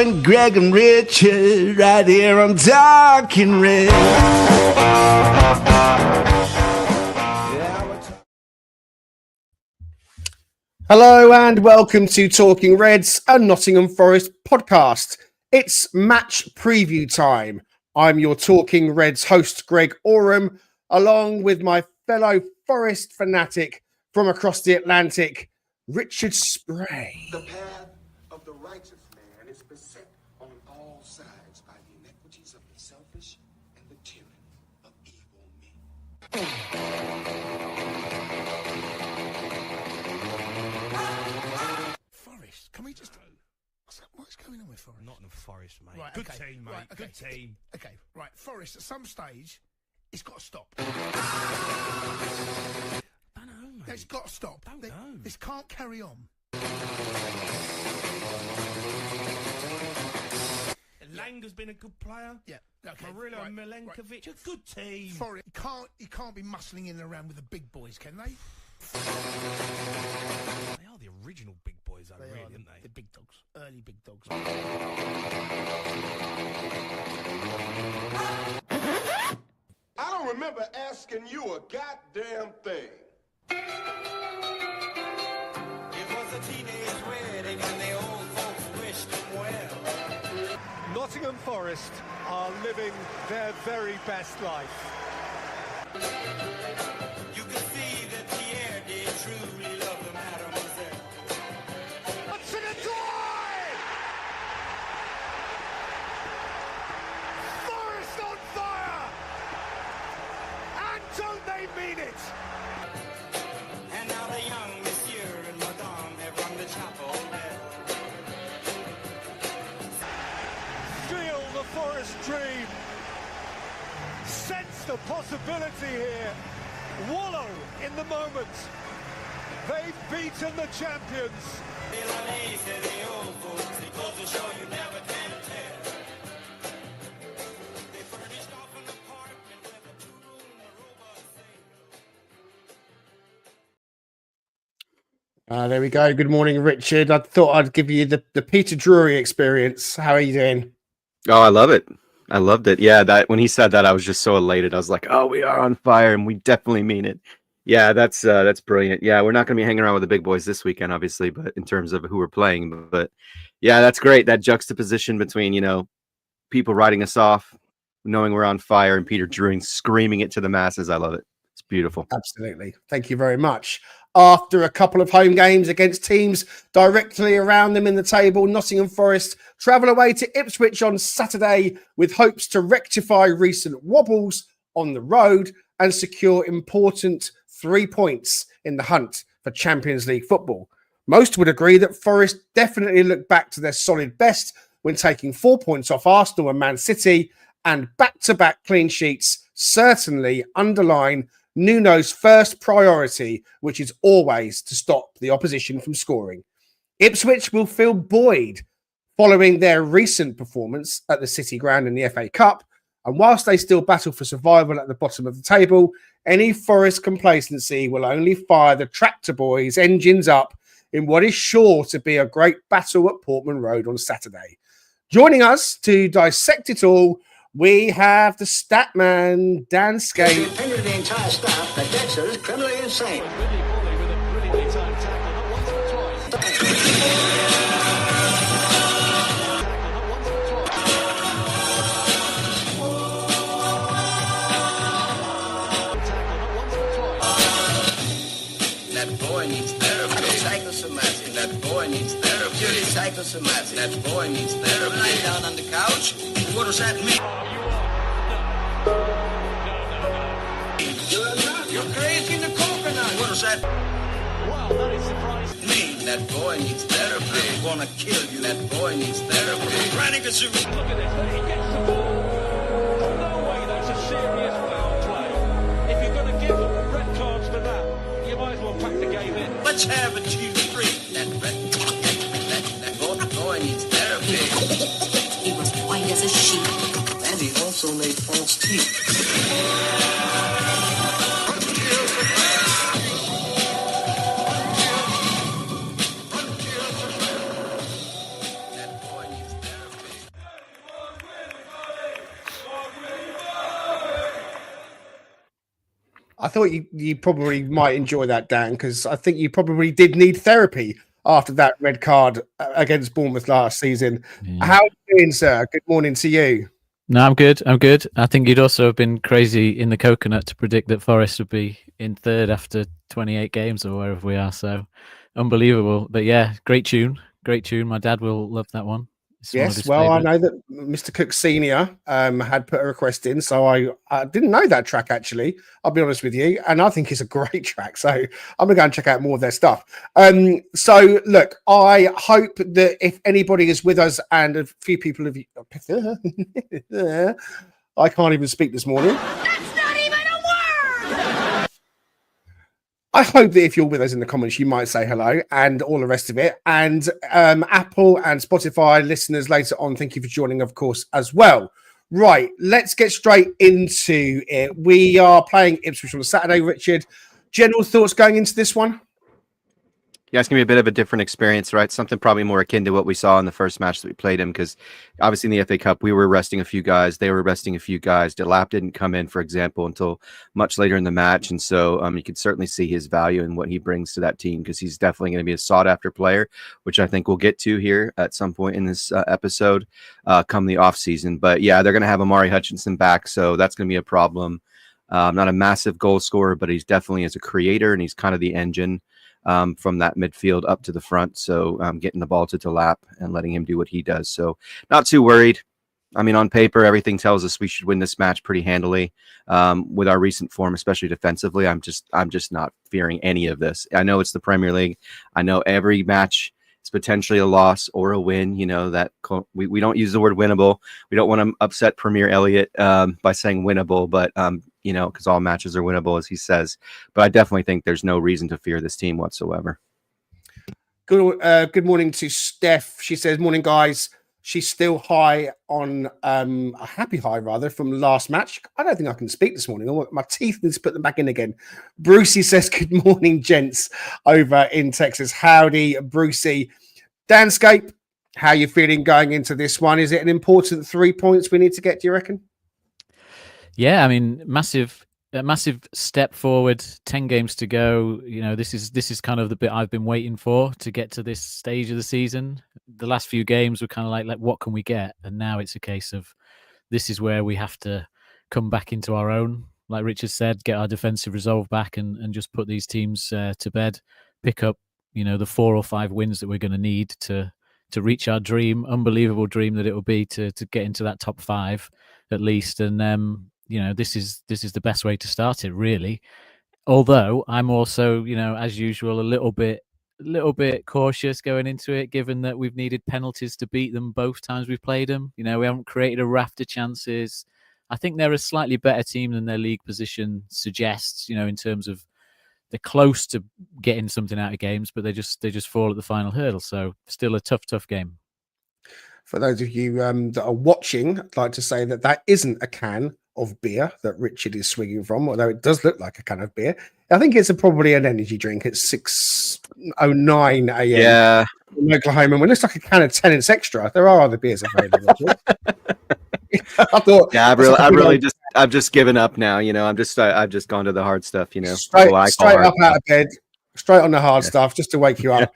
and Greg and Richard right here on Talking Red. Hello and welcome to Talking Reds, a Nottingham Forest podcast. It's match preview time. I'm your Talking Reds host, Greg Oram, along with my fellow Forest fanatic from across the Atlantic, Richard Spray. The path of the righteous man is beset on all sides by the iniquities of the selfish and the tyranny of evil men. Forest, can we just... What's going on with Forest? Nottingham Forest, mate. Right, Good okay, team, mate. right, okay. Good team. Okay, right. Forest, at some stage, it's got to stop. I don't know, mate. It's got to stop. Don't know. This can't carry on. Langer's been a good player. Yeah. Okay. Marilla right, and Milenkovic, right. a good team. Forest, you can't be muscling in around with the big boys, can they? They are the original big boys, though, really, aren't they? The big dogs. Early big dogs. I don't remember asking you a goddamn thing. It was a teenage wedding and the old folks wished him well. Nottingham Forest are living their very best life. You could see that Pierre did truly love the mademoiselle. What's in a drive? Forest on fire! And don't they mean it? And now the young monsieur and madame have rung the chapel bell. Feel the Forest dream. Sense the possibility here. Wallow in the moment. They've beaten the champions. Delaney said the old folks, it goes to show you never can tell. They furnished off an apartment with a two-room robot. There we go. Good morning, Richard. I thought I'd give you the Peter Drury experience. How are you doing? Oh, I love it. I loved it. Yeah, that when he said that, I was just so elated. I was like, "Oh, we are on fire, and we definitely mean it." Yeah, that's brilliant. Yeah, we're not going to be hanging around with the big boys this weekend, obviously, but in terms of who we're playing, but yeah, that's great. That juxtaposition between people writing us off, knowing we're on fire, and Peter Drury screaming it to the masses. I love it. It's beautiful. Absolutely. Thank you very much. After a couple of home games against teams directly around them in the table, Nottingham Forest travel away to Ipswich on Saturday with hopes to rectify recent wobbles on the road and secure important 3 points in the hunt for Champions League football. Most would agree that Forest definitely look back to their solid best when taking 4 points off Arsenal and Man City, and back-to-back clean sheets certainly underline Nuno's first priority, which is always to stop the opposition from scoring. Ipswich will feel buoyed following their recent performance at the City Ground in the FA Cup, and whilst they still battle for survival at the bottom of the table, any Forest complacency will only fire the tractor boys' engines up in what is sure to be a great battle at Portman Road on Saturday. Joining us to dissect it all, we have the Statman Danscape. The opinion of the entire staff that Dexter is criminally insane. That boy needs therapy. Psychosomatic. That boy needs therapy. Psychosomatic. That boy needs therapy. Lying down on the couch. What does that mean? You're crazy in the coconut. What does that? Wow, that is surprising. Mean that boy needs therapy. I wanna kill you. That boy needs therapy. Running a zoo. Look at this. He gets the ball. No way, that's a serious foul play. If you're going to give red cards for that, you might as well pack the game in. Let's have a 2-3. That boy needs therapy. He was white as a sheet. And he also made false teeth. That boy needs therapy. I thought you probably might enjoy that, Dan, because I think you probably did need therapy after that red card against Bournemouth last season. Yeah. How are you doing, sir? Good morning to you. No, I'm good. I'm good. I think you'd also have been crazy in the coconut to predict that Forest would be in third after 28 games or wherever we are. So unbelievable. But yeah, great tune. Great tune. My dad will love that one. It's one of Yes, his well, I favourites. know that Mr. Cook Senior had put a request in, so I didn't know that track actually. I'll be honest with you, and I think it's a great track. So I'm gonna go and check out more of their stuff. So look, I hope that if anybody is with us, and a few people have, I can't even speak this morning. That's not even a word! I hope that if you're with us in the comments, you might say hello and all the rest of it. And Apple and Spotify listeners later on, thank you for joining, of course, as well. Right, let's get straight into it. We are playing Ipswich on Saturday, Richard. General thoughts going into this one? Yeah, it's going to be a bit of a different experience, right? Something probably more akin to what we saw in the first match that we played him, because obviously in the FA Cup, we were resting a few guys. They were resting a few guys. Delap didn't come in, for example, until much later in the match. And so you could certainly see his value and what he brings to that team, because he's definitely going to be a sought-after player, which I think we'll get to here at some point in this episode come the offseason. But yeah, they're going to have Amari Hutchinson back, so that's going to be a problem. Not a massive goal scorer, but he's definitely as a creator, and he's kind of the engine from that midfield up to the front. So getting the ball to Delap and letting him do what he does. So not too worried. I mean, on paper, everything tells us we should win this match pretty handily with our recent form, especially defensively. I'm just not fearing any of this. I know it's the Premier League. I know every match is potentially a loss or a win. You know, that we don't use the word winnable. We don't want to upset Premier Elliott by saying winnable, but you know, because all matches are winnable, as he says. But I definitely think there's no reason to fear this team whatsoever. Good morning to Steph. She says, morning, guys. She's still high on a happy high, rather, from last match. I don't think I can speak this morning. My teeth need to put them back in again. Brucey says, good morning, gents, over in Texas. Howdy, Brucey. Danscape, how you feeling going into this one? Is it an important 3 points we need to get, do you reckon? Yeah, I mean, massive step forward. 10 games to go. You know, this is kind of the bit I've been waiting for to get to this stage of the season. The last few games were kind of like what can we get? And now it's a case of this is where we have to come back into our own. Like Richard said, get our defensive resolve back and just put these teams to bed. Pick up, you know, the 4 or 5 wins that we're going to need to reach our dream, unbelievable dream that it will be to get into that top 5 at least. And you know, this is the best way to start it, really. Although I'm also, you know, as usual, a little bit cautious going into it, given that we've needed penalties to beat them both times we've played them. You know, we haven't created a raft of chances. I think they're a slightly better team than their league position suggests, you know, in terms of they're close to getting something out of games, but they just fall at the final hurdle. So still a tough game. For those of you that are watching, I'd like to say that isn't a can of beer that Richard is swinging from, although it does look like a can of beer. I think it's probably an energy drink. It's 6:09 a.m. Yeah, in Oklahoma. When it's like a can of Tennent's Extra, there are other beers available. I thought, yeah. I've just given up now. You know, I've just gone to the hard stuff. You know, straight up out of bed, straight on the hard stuff, just to wake you up.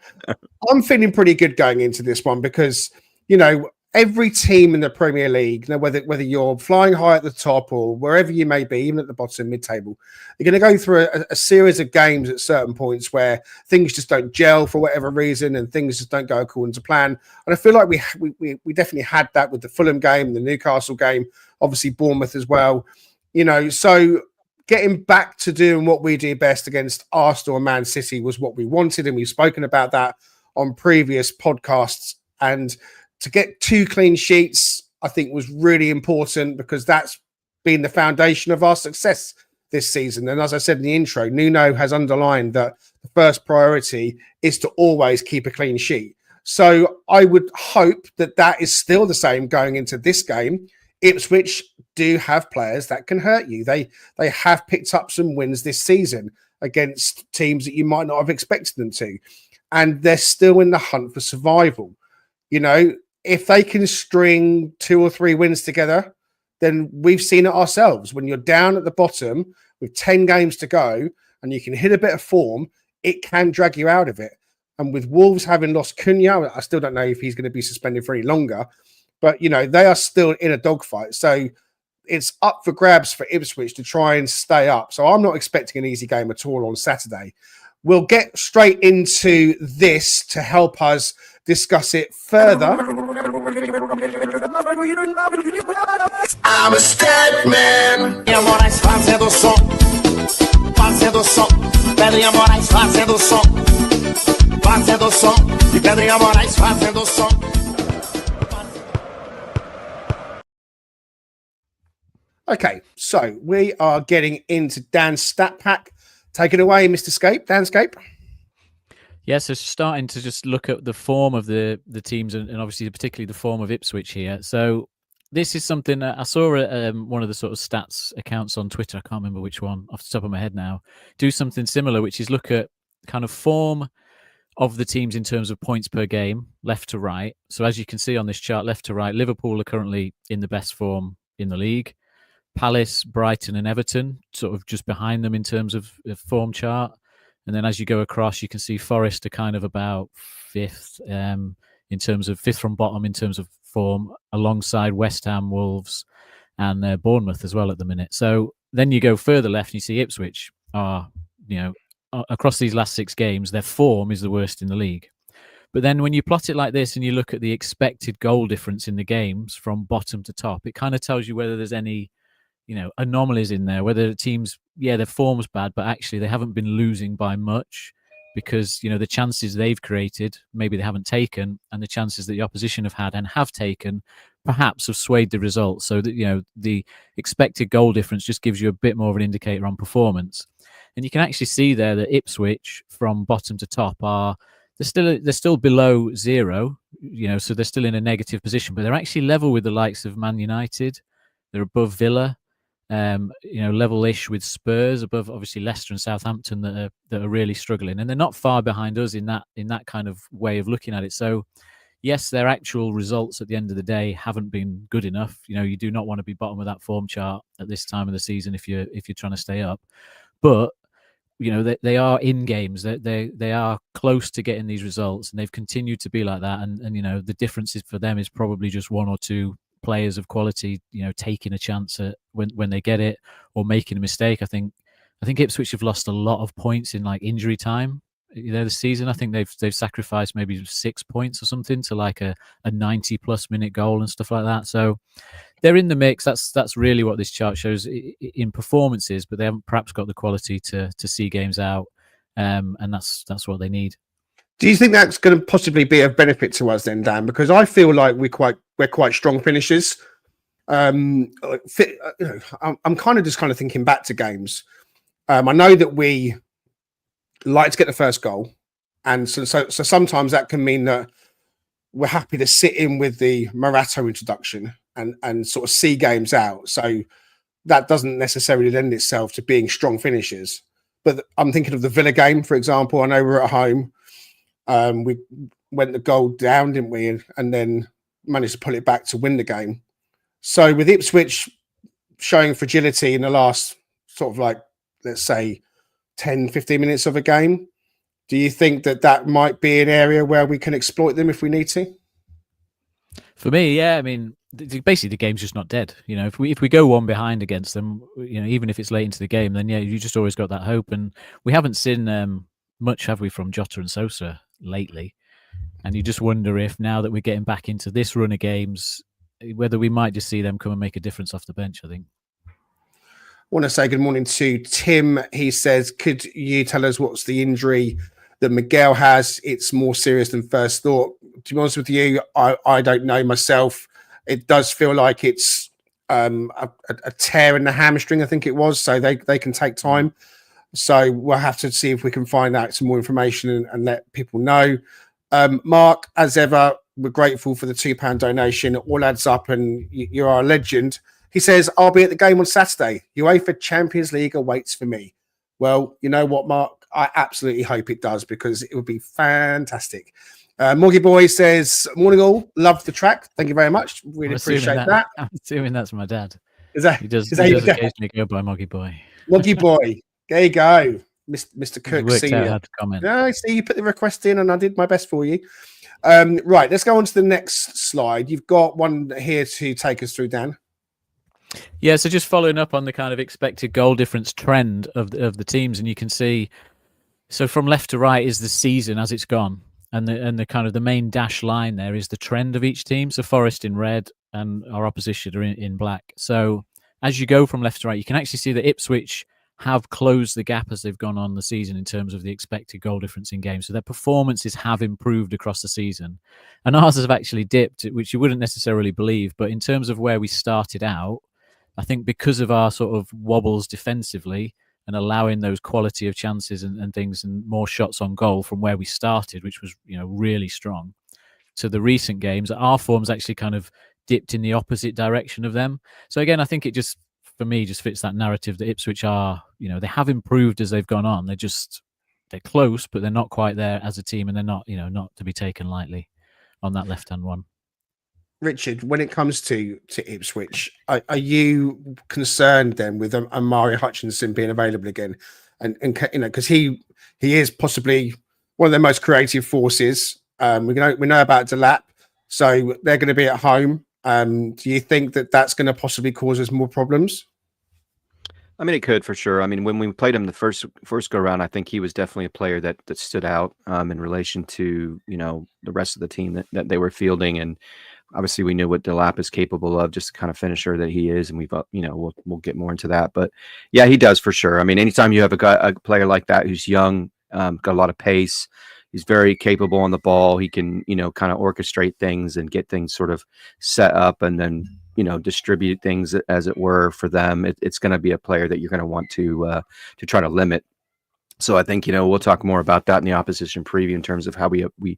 I'm feeling pretty good going into this one because, you know, every team in the Premier League, you know, whether you're flying high at the top or wherever you may be, even at the bottom, mid-table, you're going to go through a series of games at certain points where things just don't gel for whatever reason and things just don't go according to plan. And I feel like we definitely had that with the Fulham game, the Newcastle game, obviously Bournemouth as well. You know, so getting back to doing what we do best against Arsenal and Man City was what we wanted, and we've spoken about that on previous podcasts. And to get 2 clean sheets, I think, was really important because that's been the foundation of our success this season. And as I said in the intro, Nuno has underlined that the first priority is to always keep a clean sheet. So I would hope that is still the same going into this game. Ipswich do have players that can hurt you. They have picked up some wins this season against teams that you might not have expected them to. And they're still in the hunt for survival. You know, if they can string 2 or 3 wins together, then we've seen it ourselves. When you're down at the bottom with 10 games to go and you can hit a bit of form, it can drag you out of it. And with Wolves having lost Cunha, I still don't know if he's going to be suspended for any longer, but, you know, they are still in a dogfight. So it's up for grabs for Ipswich to try and stay up. So I'm not expecting an easy game at all on Saturday. We'll get straight into this to help us discuss it further. I'm a Statman. Okay, so we are getting into Dan's stat pack. Take it away, Mr. Danscape. Yeah, so starting to just look at the form of the teams and obviously particularly the form of Ipswich here. So this is something I saw one of the sort of stats accounts on Twitter. I can't remember which one off the top of my head now. Do something similar, which is look at kind of form of the teams in terms of points per game, left to right. So as you can see on this chart, left to right, Liverpool are currently in the best form in the league. Palace, Brighton and Everton sort of just behind them in terms of form chart. And then as you go across, you can see Forest are kind of about fifth in terms of fifth from bottom in terms of form, alongside West Ham, Wolves and Bournemouth as well at the minute. So then you go further left and you see Ipswich are, you know, across these last 6 games, their form is the worst in the league. But then when you plot it like this and you look at the expected goal difference in the games from bottom to top, it kind of tells you whether there's any, you know, anomalies in there, whether the teams, yeah, their form's bad, but actually they haven't been losing by much because, you know, the chances they've created, maybe they haven't taken, and the chances that the opposition have had and have taken perhaps have swayed the results. So that, you know, the expected goal difference just gives you a bit more of an indicator on performance. And you can actually see there that Ipswich from bottom to top they're still below 0, you know, so they're still in a negative position, but they're actually level with the likes of Man United. They're above Villa. You know, level-ish with Spurs, above obviously Leicester and Southampton that are really struggling, and they're not far behind us in that kind of way of looking at it. So, yes, their actual results at the end of the day haven't been good enough. You know, you do not want to be bottom of that form chart at this time of the season if you're trying to stay up. But you know, they are in games. They are close to getting these results, and they've continued to be like that. And you know, the difference for them is probably just 1 or 2 players of quality, you know, taking a chance at when they get it or making a mistake. I think Ipswich have lost a lot of points in like injury time, you know, this season. I think they've sacrificed maybe 6 points or something to like a 90+ minute goal and stuff like that. So they're in the mix. That's really what this chart shows in performances, but they haven't perhaps got the quality to see games out, and that's what they need. Do you think that's going to possibly be of benefit to us then, Dan? Because I feel like we're quite strong finishers. I'm kind of thinking back to games. I know that we like to get the first goal, and so sometimes that can mean that we're happy to sit in with the Morato introduction and sort of see games out. So that doesn't necessarily lend itself to being strong finishers. But I'm thinking of the Villa game, for example. I know we're at home. We went the goal down, didn't we? And then managed to pull it back to win the game. So with Ipswich showing fragility in the last sort of like, let's say, 10, 15 minutes of a game, do you think that might be an area where we can exploit them if we need to? For me, yeah. I mean, basically the game's just not dead. You know, if we go one behind against them, you know, even if it's late into the game, then yeah, you just always got that hope. And we haven't seen much, have we, from Jota and Sosa lately? And you just wonder if now that we're getting back into this run of games, whether we might just see them come and make a difference off the bench, I think. I want to say good morning to Tim. He says, could you tell us what's the injury that Miguel has? It's more serious than first thought. To be honest with you, I don't know myself. It does feel like it's a tear in the hamstring, I think it was. So they can take time. So we'll have to see if we can find out some more information and let people know. Mark, as ever, we're grateful for the £2 donation. It all adds up and you're our legend. He says, I'll be at the game on Saturday. UEFA Champions League awaits for me. Well, you know what, Mark? I absolutely hope it does because it would be fantastic. Morgie Boy says, morning all, loved the track. Thank you very much. Really appreciate that. I'm assuming that's my dad. that He does is that your dad? occasionally go by Moggy Boy. Moggy Boy. There you go, Mr. Cook Worked out Senior. how to comment. Yeah, I see you put the request in, and I did my best for you. Right, let's go on to the next slide. You've got one here to take us through, Dan. Yeah, so just following up on the kind of expected goal difference trend of the teams, and you can see, so from left to right is the season as it's gone, and the kind of the main dash line there is the trend of each team. So Forest in red and our opposition are in black. So as you go from left to right, you can actually see that Ipswich have closed the gap as they've gone on the season in terms of the expected goal difference in games. So their performances have improved across the season, and ours have actually dipped, which you wouldn't necessarily believe. But in terms of where we started out, I think because of our sort of wobbles defensively and allowing those quality of chances and things and more shots on goal from where we started, which was, really strong, to the recent games, our form's actually kind of dipped in the opposite direction of them. So again, I think it just, for me, just fits that narrative that Ipswich are, they have improved as they've gone on. They're close, but they're not quite there as a team, and they're not, not to be taken lightly on that left-hand one. Richard, when it comes to Ipswich, are you concerned then with Amari Hutchinson being available again, and because he is possibly one of the most creative forces. We know about Delap, so they're going to be at home. Do you think that that's going to possibly cause us more problems? I mean, it could for sure. I mean, when we played him the first go around, I think he was definitely a player that stood out in relation to the rest of the team that they were fielding, and obviously we knew what Delap is capable of, just the kind of finisher that he is, and we'll get more into that. But yeah, he does for sure. I mean, anytime you have a player like that who's young, got a lot of pace, he's very capable on the ball. He can kind of orchestrate things and get things sort of set up, and then distribute things as it were for them. It's going to be a player that you're going to want to try to limit. So I think we'll talk more about that in the opposition preview in terms of how we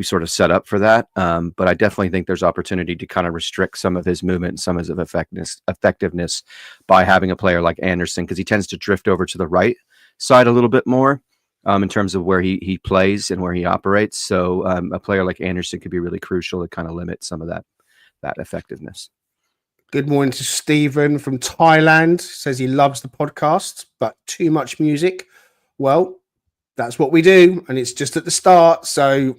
sort of set up for that. But I definitely think there's opportunity to kind of restrict some of his movement and some of his effectiveness by having a player like Anderson, because he tends to drift over to the right side a little bit more in terms of where he plays and where he operates. So a player like Anderson could be really crucial to kind of limit some of that effectiveness. Good morning to Stephen from Thailand. Says he loves the podcast, but too much music. Well, that's what we do, and it's just at the start, so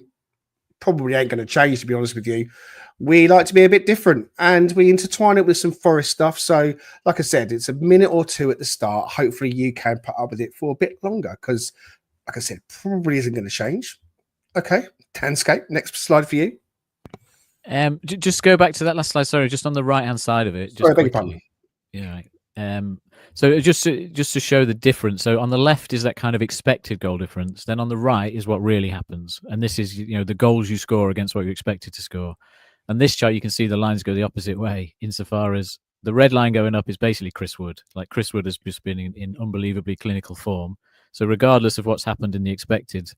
probably ain't going to change, to be honest with you. We like to be a bit different, and we intertwine it with some Forest stuff. So, like I said, it's a minute or two at the start. Hopefully you can put up with it for a bit longer, because, like I said, probably isn't going to change. Okay, Danscape, next slide for you. Just go back to that last slide. Sorry, just on the right-hand side of it. Just Sorry, beg your quickly. Yeah, right. So just to show the difference. So on the left is that kind of expected goal difference. Then on the right is what really happens. And this is, the goals you score against what you expected to score. And this chart, you can see the lines go the opposite way, insofar as the red line going up is basically Chris Wood. Like, Chris Wood has just been in unbelievably clinical form. So regardless of what's happened in the expected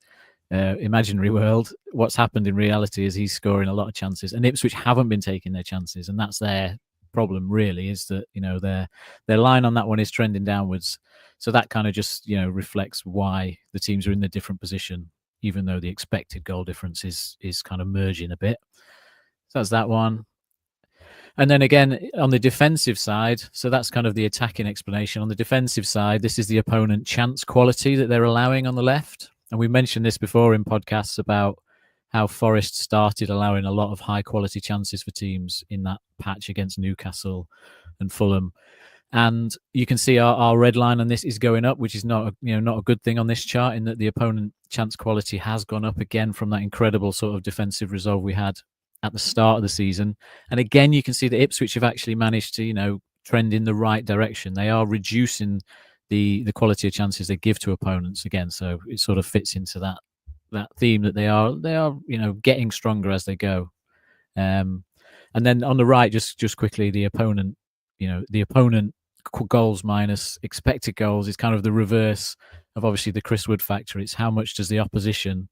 imaginary world, what's happened in reality is he's scoring a lot of chances. And Ipswich haven't been taking their chances. And that's their problem, really, is that their line on that one is trending downwards. So that kind of just reflects why the teams are in the different position, even though the expected goal difference is kind of merging a bit. So that's that one. And then again on the defensive side, so that's kind of the attacking explanation. On the defensive side, this is the opponent chance quality that they're allowing on the left. And we mentioned this before in podcasts about how Forest started allowing a lot of high quality chances for teams in that patch against Newcastle and Fulham. And you can see our red line on this is going up, which is not a good thing on this chart, in that the opponent chance quality has gone up again from that incredible sort of defensive resolve we had at the start of the season. And again, you can see that Ipswich have actually managed to, trend in the right direction. They are reducing the quality of chances they give to opponents again. So it sort of fits into that theme that they are getting stronger as they go. And then on the right, just quickly, the opponent goals minus expected goals is kind of the reverse of obviously the Chris Wood factor. It's how much does the opposition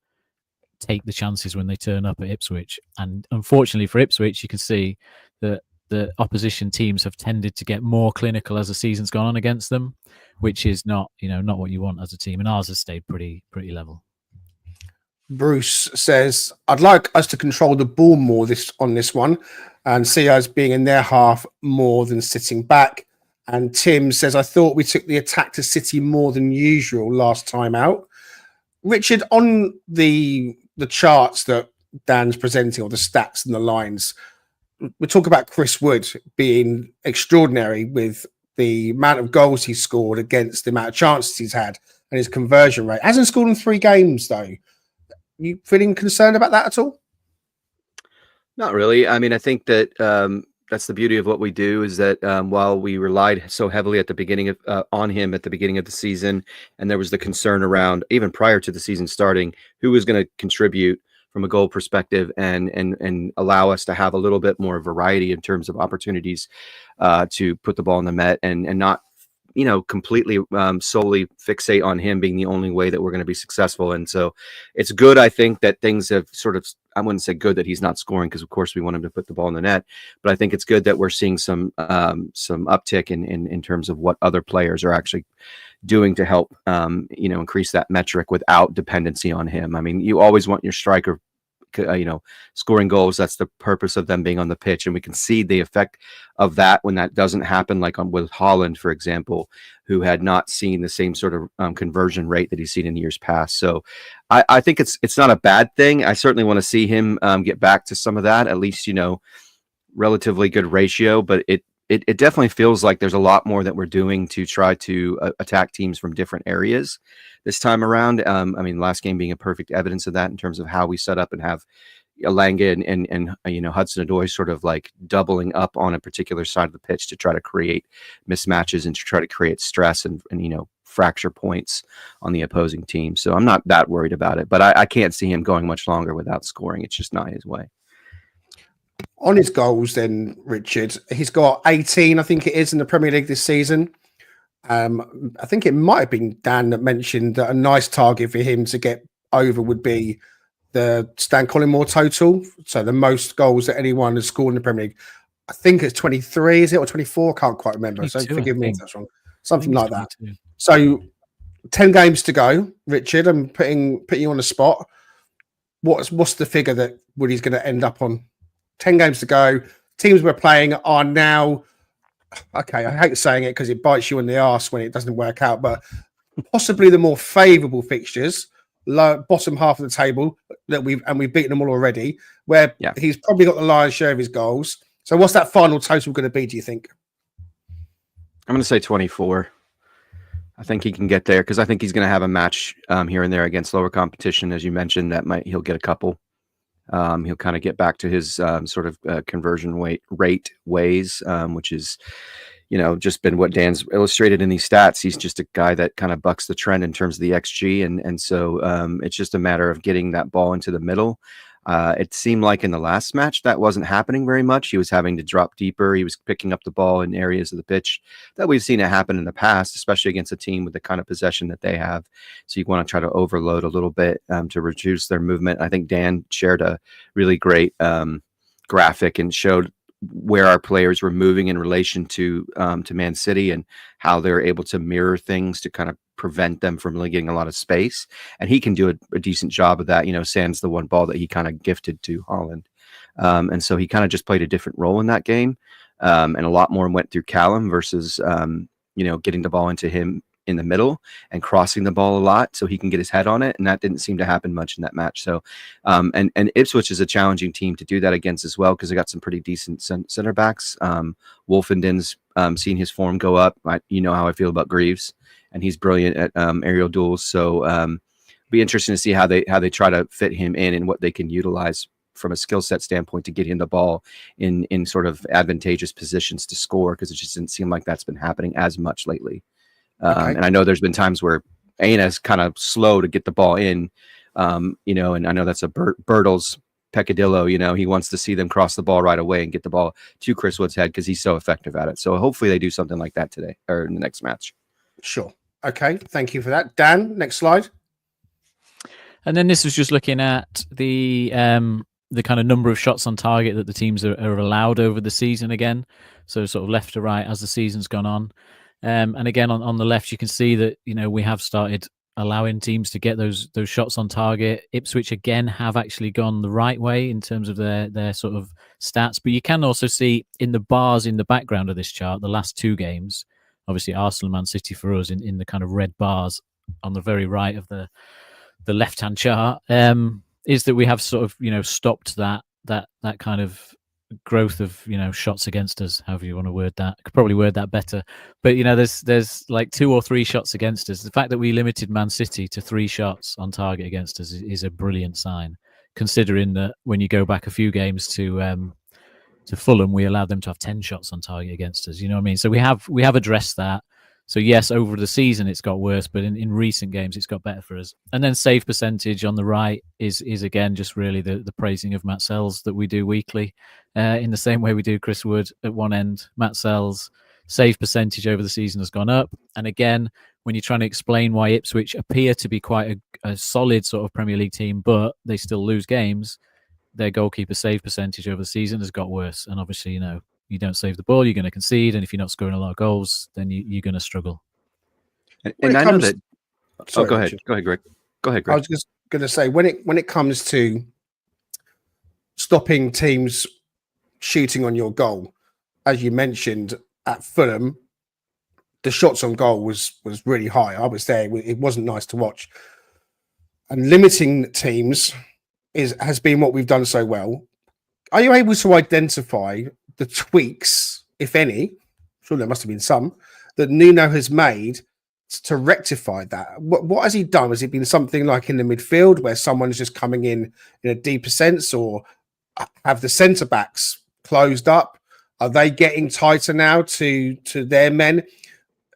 take the chances when they turn up at Ipswich. And unfortunately for Ipswich, you can see that the opposition teams have tended to get more clinical as the season's gone on against them, which is not what you want as a team. And ours has stayed pretty level. Bruce says, I'd like us to control the ball more on this one and see us being in their half more than sitting back. And Tim says, I thought we took the attack to City more than usual last time out. Richard, on the charts that Dan's presenting, or the stats and the lines, we talk about Chris Wood being extraordinary with the amount of goals he's scored against the amount of chances he's had and his conversion rate. Hasn't scored in 3 games, though. You feeling concerned about that at all? Not really. I mean, I think that that's the beauty of what we do, is that while we relied so heavily at the beginning of on him at the beginning of the season, and there was the concern around, even prior to the season starting, who was going to contribute from a goal perspective and allow us to have a little bit more variety in terms of opportunities to put the ball in the net, and not, you know, completely solely fixate on him being the only way that we're going to be successful. And so it's good, I think, that things have sort of, I wouldn't say good that he's not scoring, because of course we want him to put the ball in the net, but I think it's good that we're seeing some uptick in terms of what other players are actually doing to help you know, increase that metric without dependency on him. I mean, you always want your striker you know, scoring goals. That's the purpose of them being on the pitch, and we can see the effect of that when that doesn't happen, like with Haaland, for example, who had not seen the same sort of conversion rate that he's seen in years past. So I think it's not a bad thing. I certainly want to see him get back to some of that, at least, you know, relatively good ratio, but it definitely feels like there's a lot more that we're doing to try to attack teams from different areas this time around. I mean, last game being a perfect evidence of that, in terms of how we set up and have Alanga and you know, Hudson-Odoi sort of like doubling up on a particular side of the pitch to try to create mismatches and to try to create stress and you know, fracture points on the opposing team. So I'm not that worried about it, but I can't see him going much longer without scoring. It's just not his way. On his goals then, Richard, he's got 18, I think it is, in the Premier League this season. I think it might have been Dan that mentioned that a nice target for him to get over would be the Stan Collymore total. So the most goals that anyone has scored in the Premier League. I think it's 23, is it, or 24? I can't quite remember. So forgive me if that's wrong. Something like that. So 10 games to go, Richard. I'm putting you on the spot. What's the figure that Woody's going to end up on? 10 games to go. Teams we're playing are now, okay, I hate saying it because it bites you in the arse when it doesn't work out, but possibly the more favourable fixtures, bottom half of the table, that we've beaten them all already, where he's probably got the lion's share of his goals. So what's that final total going to be, do you think? I'm going to say 24. I think he can get there, because I think he's going to have a match here and there against lower competition, as you mentioned. He'll get a couple. He'll kind of get back to his sort of conversion rate ways, which is, you know, just been what Dan's illustrated in these stats. He's just a guy that kind of bucks the trend in terms of the XG, and so it's just a matter of getting that ball into the middle. It seemed like in the last match that wasn't happening very much. He was having to drop deeper. He was picking up the ball in areas of the pitch that we've seen it happen in the past, especially against a team with the kind of possession that they have. So you want to try to overload a little bit to reduce their movement. I think Dan shared a really great graphic and showed where our players were moving in relation to Man City, and how they're able to mirror things to kind of prevent them from really getting a lot of space. And he can do a decent job of that. You know, sans the one ball that he kind of gifted to Haaland. And so he kind of just played a different role in that game. And a lot more went through Callum versus, you know, getting the ball into him in the middle and crossing the ball a lot so he can get his head on it. And that didn't seem to happen much in that match. So, and Ipswich is a challenging team to do that against as well, because they got some pretty decent center backs. Wolfenden's seen his form go up. You know how I feel about Greaves, and he's brilliant at aerial duels. So be interesting to see how they try to fit him in and what they can utilize from a skill set standpoint to get him the ball in sort of advantageous positions to score, because it just didn't seem like that's been happening as much lately. And I know there's been times where Aina's kind of slow to get the ball in, you know, and I know that's a Bertles peccadillo. You know, he wants to see them cross the ball right away and get the ball to Chris Wood's head because he's so effective at it. So hopefully they do something like that today or in the next match. Sure. Okay. Thank you for that. Dan, next slide. And then this was just looking at the kind of number of shots on target that the teams are allowed over the season again. So sort of left to right as the season's gone on. And again, on the left, you can see that, you know, we have started allowing teams to get those shots on target. Ipswich, again, have actually gone the right way in terms of their sort of stats. But you can also see in the bars in the background of this chart, the last two games, obviously Arsenal and Man City for us in the kind of red bars on the very right of the left-hand chart, is that we have sort of, stopped that kind of growth of, shots against us, however you want to word that. I could probably word that better. But, there's like 2 or 3 shots against us. The fact that we limited Man City to 3 shots on target against us is a brilliant sign, considering that when you go back a few games to Fulham, we allowed them to have 10 shots on target against us. You know what I mean? So we have addressed that. So yes, over the season it's got worse, but in recent games it's got better for us. And then save percentage on the right is again just really the praising of Matt Sells that we do weekly, in the same way we do Chris Wood at one end. Matt Sells' save percentage over the season has gone up. And again, when you're trying to explain why Ipswich appear to be quite a solid sort of Premier League team, but they still lose games, their goalkeeper save percentage over the season has got worse. And obviously, you don't save the ball, you're going to concede, and if you're not scoring a lot of goals, then you're going to struggle. And I know that. Sorry, go ahead. Richard. Go ahead, Greg. Go ahead, Greg. I was just going to say, when it comes to stopping teams shooting on your goal, as you mentioned at Fulham, the shots on goal was really high. I was there; it wasn't nice to watch. And limiting teams has been what we've done so well. Are you able to identify the tweaks, if any, sure there must have been some, that Nuno has made to rectify that? What has he done? Has it been something like in the midfield where someone's just coming in a deeper sense, or have the centre backs closed up? Are they getting tighter now to their men?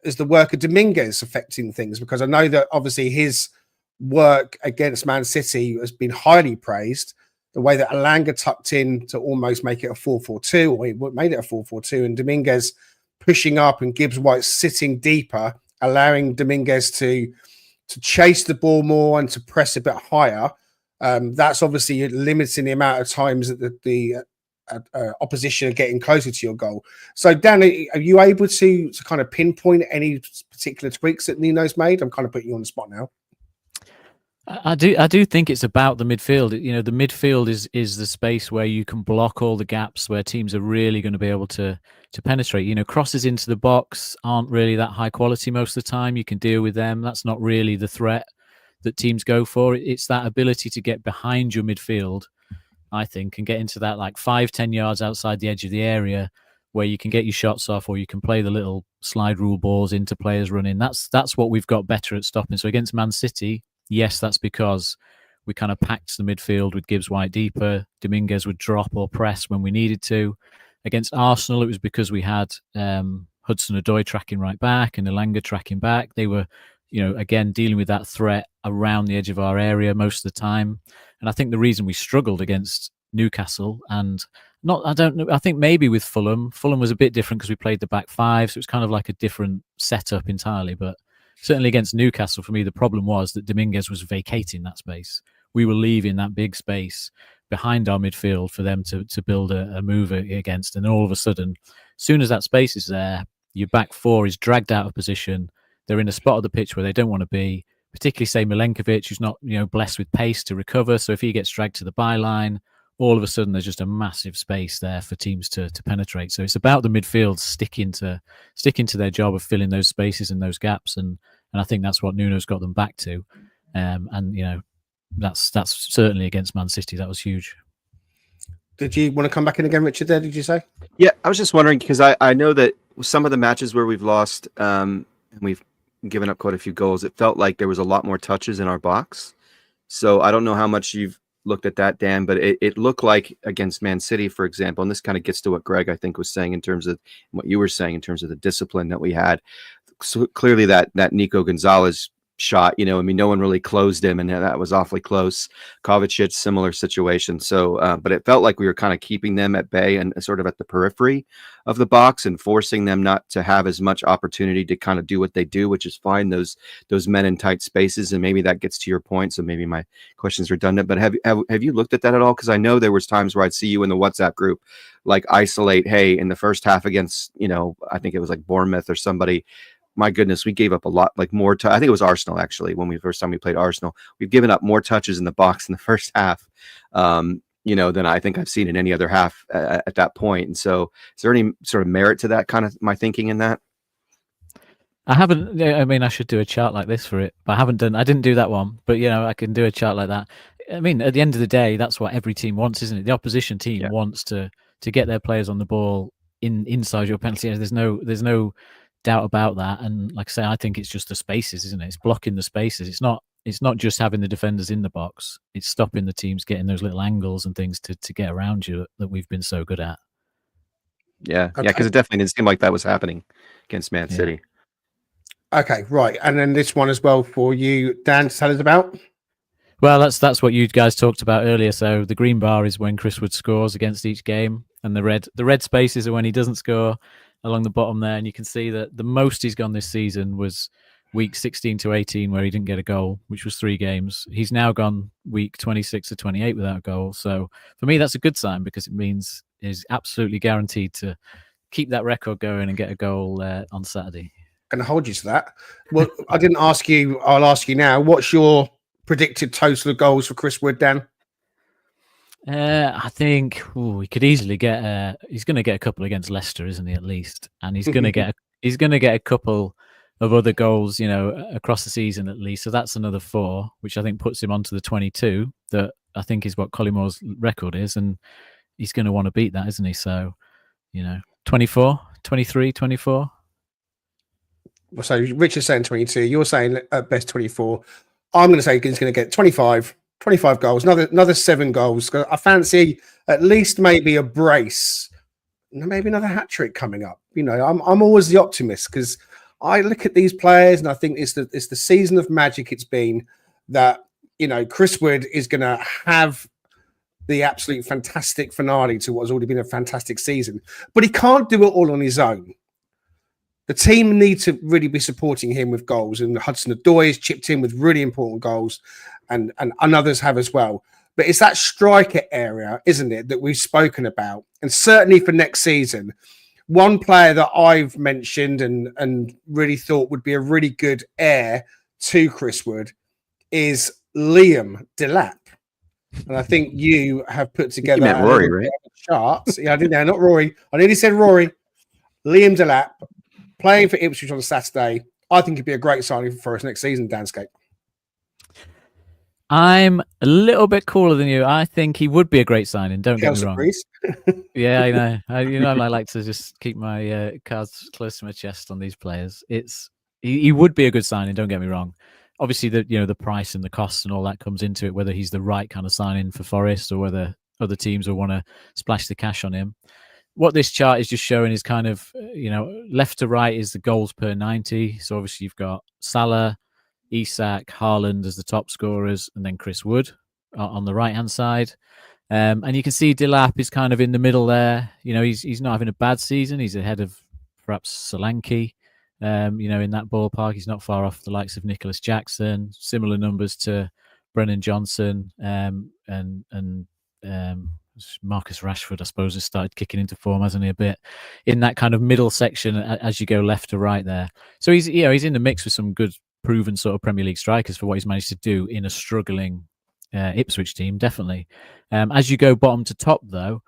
Is the work of Dominguez affecting things? Because I know that obviously his work against Man City has been highly praised. The way that Alanga tucked in to almost make it a 4-4-2, or he made it a 4-4-2, and Dominguez pushing up and Gibbs White sitting deeper, allowing Dominguez to chase the ball more and to press a bit higher. That's obviously limiting the amount of times that the opposition are getting closer to your goal. So, Dan, are you able to kind of pinpoint any particular tweaks that Nuno's made? I'm kind of putting you on the spot now. I do think it's about the midfield. The midfield is the space where you can block all the gaps where teams are really going to be able to penetrate. Crosses into the box aren't really that high quality most of the time. You can deal with them. That's not really the threat that teams go for. It's that ability to get behind your midfield, I think, and get into that like 5-10 yards outside the edge of the area where you can get your shots off, or you can play the little slide rule balls into players running. That's what we've got better at stopping. So against Man City, yes, that's because we kind of packed the midfield with Gibbs White deeper. Dominguez would drop or press when we needed to. Against Arsenal, it was because we had Hudson-Odoi tracking right back and Alanga tracking back. They were, again, dealing with that threat around the edge of our area most of the time. And I think the reason we struggled against Newcastle I think maybe with Fulham was a bit different because we played the back five. So it was kind of like a different setup entirely. But certainly against Newcastle, for me, the problem was that Dominguez was vacating that space. We were leaving that big space behind our midfield for them to build a move against. And then all of a sudden, as soon as that space is there, your back four is dragged out of position. They're in a spot of the pitch where they don't want to be, particularly, say, Milenkovic, who's not blessed with pace to recover. So if he gets dragged to the byline, all of a sudden there's just a massive space there for teams to penetrate. So it's about the midfield sticking to their job of filling those spaces and those gaps. And I think that's what Nuno's got them back to. That's certainly against Man City. That was huge. Did you want to come back in again, Richard, there, did you say? Yeah, I was just wondering, because I know that some of the matches where we've lost and we've given up quite a few goals, it felt like there was a lot more touches in our box. So I don't know how much you've looked at that, Dan, but it looked like against Man City, for example, and this kind of gets to what Greg, I think, was saying in terms of what you were saying in terms of the discipline that we had. So clearly that Nico Gonzalez shot, no one really closed him, and that was awfully close. Kovacic, similar situation. So, but it felt like we were kind of keeping them at bay and sort of at the periphery of the box and forcing them not to have as much opportunity to kind of do what they do, which is find those men in tight spaces. And maybe that gets to your point. So maybe my question's redundant, but have you looked at that at all? Because I know there was times where I'd see you in the WhatsApp group, like isolate, hey, in the first half against, I think it was like Bournemouth or somebody. My goodness, we gave up a lot, like more. I think it was Arsenal, actually, when first time we played Arsenal. We've given up more touches in the box in the first half, than I think I've seen in any other half at that point. And so is there any sort of merit to that kind of my thinking in that? I haven't. I mean, I should do a chart like this for it, but I haven't done. I didn't do that one, but I can do a chart like that. I mean, at the end of the day, that's what every team wants, isn't it? The opposition team wants to get their players on the ball inside your penalty area. There's no doubt about that. And like I say, I think it's just the spaces, isn't it? It's blocking the spaces. It's not just having the defenders in the box. It's stopping the teams getting those little angles and things to get around you that we've been so good at. Yeah, because it definitely didn't seem like that was happening against Man City. Okay, right. And then this one as well for you, Dan, to tell us about. Well, that's what you guys talked about earlier. So the green bar is when Chris Wood scores against each game, and the red spaces are when he doesn't score along the bottom there. And you can see that the most he's gone this season was week 16 to 18, where he didn't get a goal, which was 3 games. He's now gone week 26 to 28 without a goal. So for me, that's a good sign, because it means he's absolutely guaranteed to keep that record going and get a goal on Saturday. Going to hold you to that. Well, I didn't ask you. I'll ask you now. What's your predicted total of goals for Chris Wood, Dan? I think he could easily get. He's going to get a couple against Leicester, isn't he? At least, and he's going to get. He's going to get a couple of other goals, across the season at least. So that's another 4, which I think puts him onto the 22. That I think is what Collimore's record is, and he's going to want to beat that, isn't he? So, 24, 23, 24. So Richard's saying 22. You're saying at best 24. I'm going to say he's going to get 25 goals, another 7 goals. I fancy at least maybe a brace, maybe another hat trick coming up. I'm always the optimist, because I look at these players and I think it's the season of magic it's been, that Chris Wood is going to have the absolute fantastic finale to what has already been a fantastic season, but he can't do it all on his own. The team need to really be supporting him with goals, and Hudson-Odoi has chipped in with really important goals, and others have as well. But it's that striker area, isn't it, that we've spoken about? And certainly for next season, one player that I've mentioned and really thought would be a really good heir to Chris Wood is Liam Delap. And I think you have put together meant Rory, right? Charts. Yeah, I didn't know, not Rory. I nearly said Rory. Liam Delap, playing for Ipswich on Saturday. I think it'd be a great signing for Forest next season, Danscape. I'm a little bit cooler than you. I think he would be a great signing. Don't get me wrong. Yeah, I know. I like to just keep my cards close to my chest on these players. He would be a good signing. Don't get me wrong. Obviously, the price and the costs and all that comes into it. Whether he's the right kind of signing for Forest, or whether other teams will want to splash the cash on him. What this chart is just showing is kind of, left to right is the goals per 90. So obviously you've got Salah, Isak, Haaland as the top scorers, and then Chris Wood on the right-hand side. And you can see Delap is kind of in the middle there. He's not having a bad season. He's ahead of perhaps Solanke, in that ballpark. He's not far off the likes of Nicholas Jackson. Similar numbers to Brennan Johnson and Marcus Rashford, I suppose, has started kicking into form, hasn't he, a bit in that kind of middle section as you go left to right there. So he's in the mix with some good proven sort of Premier League strikers for what he's managed to do in a struggling Ipswich team, definitely. As you go bottom to top, though,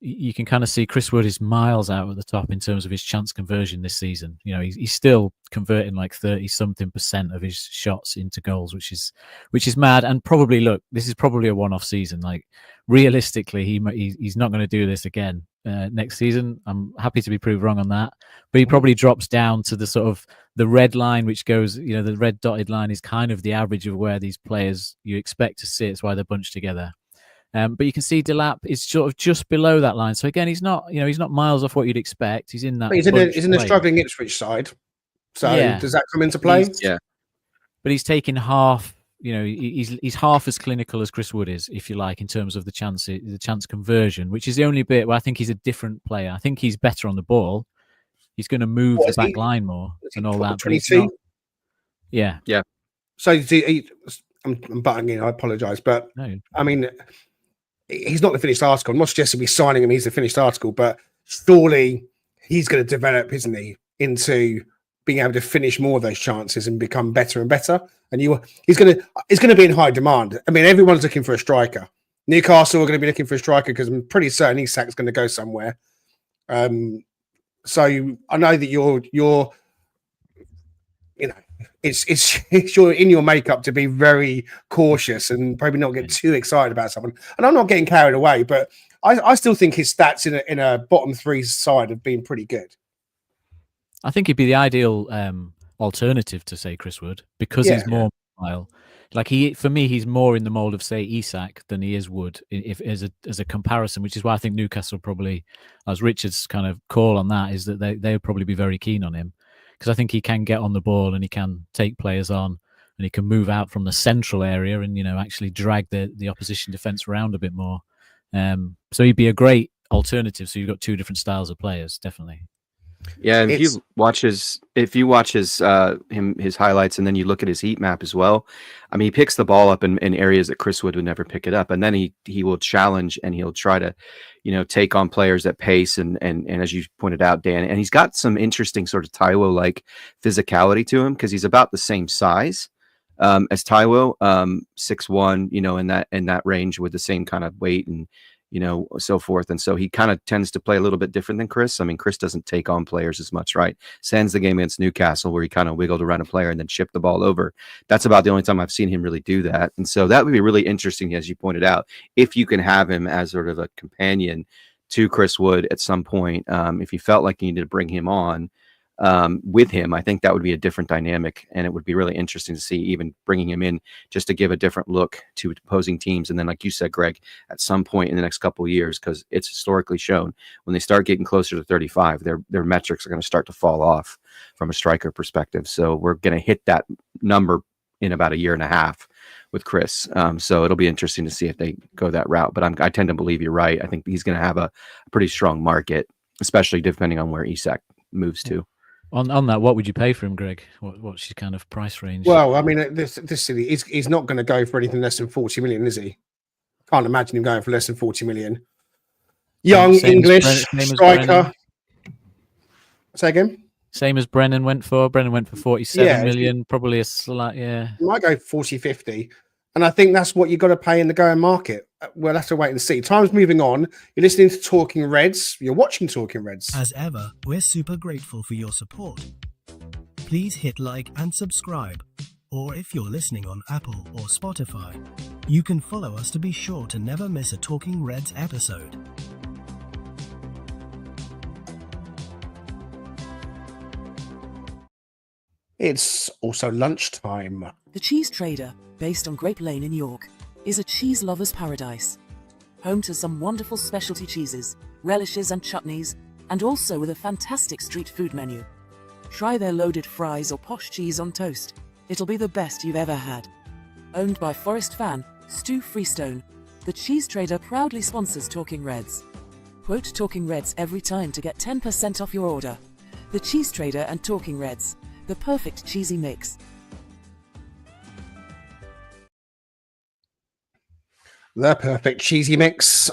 you can kind of see Chris Wood is miles out at the top in terms of his chance conversion this season. He's still converting like 30-something% of his shots into goals, which is mad. And probably, look, this is probably a one-off season. Like, realistically, he's not going to do this again next season. I'm happy to be proved wrong on that, but he probably drops down to the sort of the red line, which goes, the red dotted line is kind of the average of where these players you expect to sit. It's why they're bunched together. But you can see Delap is sort of just below that line. So again, he's not miles off what you'd expect. He's in that. He's in a struggling Ipswich side. So does that come into play? Yeah. But he's taken half. He's half as clinical as Chris Wood is, if you like, in terms of the chance conversion, which is the only bit where I think he's a different player. I think he's better on the ball. He's going to move the back line more and all that. 22. Yeah. So I'm butting in. I apologise, but no. I mean, he's not the finished article. I'm not suggesting we're signing him. He's the finished article, but surely he's going to develop, isn't he, into being able to finish more of those chances and become better and better. And he's going to be in high demand. I mean, everyone's looking for a striker. Newcastle are going to be looking for a striker because I'm pretty certain Isak's going to go somewhere. So I know that you're you know, it's your in your makeup to be very cautious and probably not get too excited about someone. And I'm not getting carried away, but I still think his stats in a bottom three side have been pretty good. I think he'd be the ideal alternative to, say, Chris Wood, because he's more mobile. Like for me, he's more in the mold of, say, Isak than he is Wood, if as a comparison. Which is why I think Newcastle probably, as Richard's kind of call on that, is that they would probably be very keen on him, because I think he can get on the ball and he can take players on and he can move out from the central area and actually drag the opposition defense around a bit more. So he'd be a great alternative. So you've got two different styles of players, definitely. Yeah, and if you watch his highlights and then you look at his heat map as well, I mean, he picks the ball up in areas that Chris Wood would never pick it up, and then he will challenge and he'll try to, take on players at pace and as you pointed out, Dan, and he's got some interesting sort of Taiwo like physicality to him because he's about the same size as Taiwo, 6'1", in that range with the same kind of weight and so forth. And so he kind of tends to play a little bit different than Chris. I mean, Chris doesn't take on players as much, right? Sans the game against Newcastle where he kind of wiggled around a player and then chipped the ball over. That's about the only time I've seen him really do that. And so that would be really interesting, as you pointed out, if you can have him as sort of a companion to Chris Wood at some point. If you felt like you needed to bring him on with him, I think that would be a different dynamic, and it would be really interesting to see even bringing him in just to give a different look to opposing teams. And then, like you said, Greg, at some point in the next couple of years, because it's historically shown when they start getting closer to 35, their metrics are going to start to fall off from a striker perspective. So we're going to hit that number in about a year and a half with Chris. So it'll be interesting to see if they go that route. But I tend to believe you're right. I think he's going to have a pretty strong market, especially depending on where Isak moves to. On that, what would you pay for him, Greg? What's your kind of price range? Well, I mean, this city, he's not going to go for anything less than 40 million, is he? Can't imagine him going for less than 40 million. Young English striker. Say again? Same as Brennan went for. Brennan went for 47 million, probably a slight, He might go 40, 50. And I think that's what you've got to pay in the going market. We'll have to wait and see. Time's moving on. You're listening to Talking Reds. You're watching Talking Reds. As ever, we're super grateful for your support. Please hit like and subscribe. Or if you're listening on Apple or Spotify, you can follow us to be sure to never miss a Talking Reds episode. It's also lunchtime. The Cheese Trader, based on Grape Lane in York, is a cheese lover's paradise. Home to some wonderful specialty cheeses, relishes and chutneys, and also with a fantastic street food menu. Try their loaded fries or posh cheese on toast. It'll be the best you've ever had. Owned by Forest fan Stu Freestone, the Cheese Trader proudly sponsors Talking Reds. Quote Talking Reds every time to get 10% off your order. The Cheese Trader and Talking Reds, the perfect cheesy mix. The perfect cheesy mix.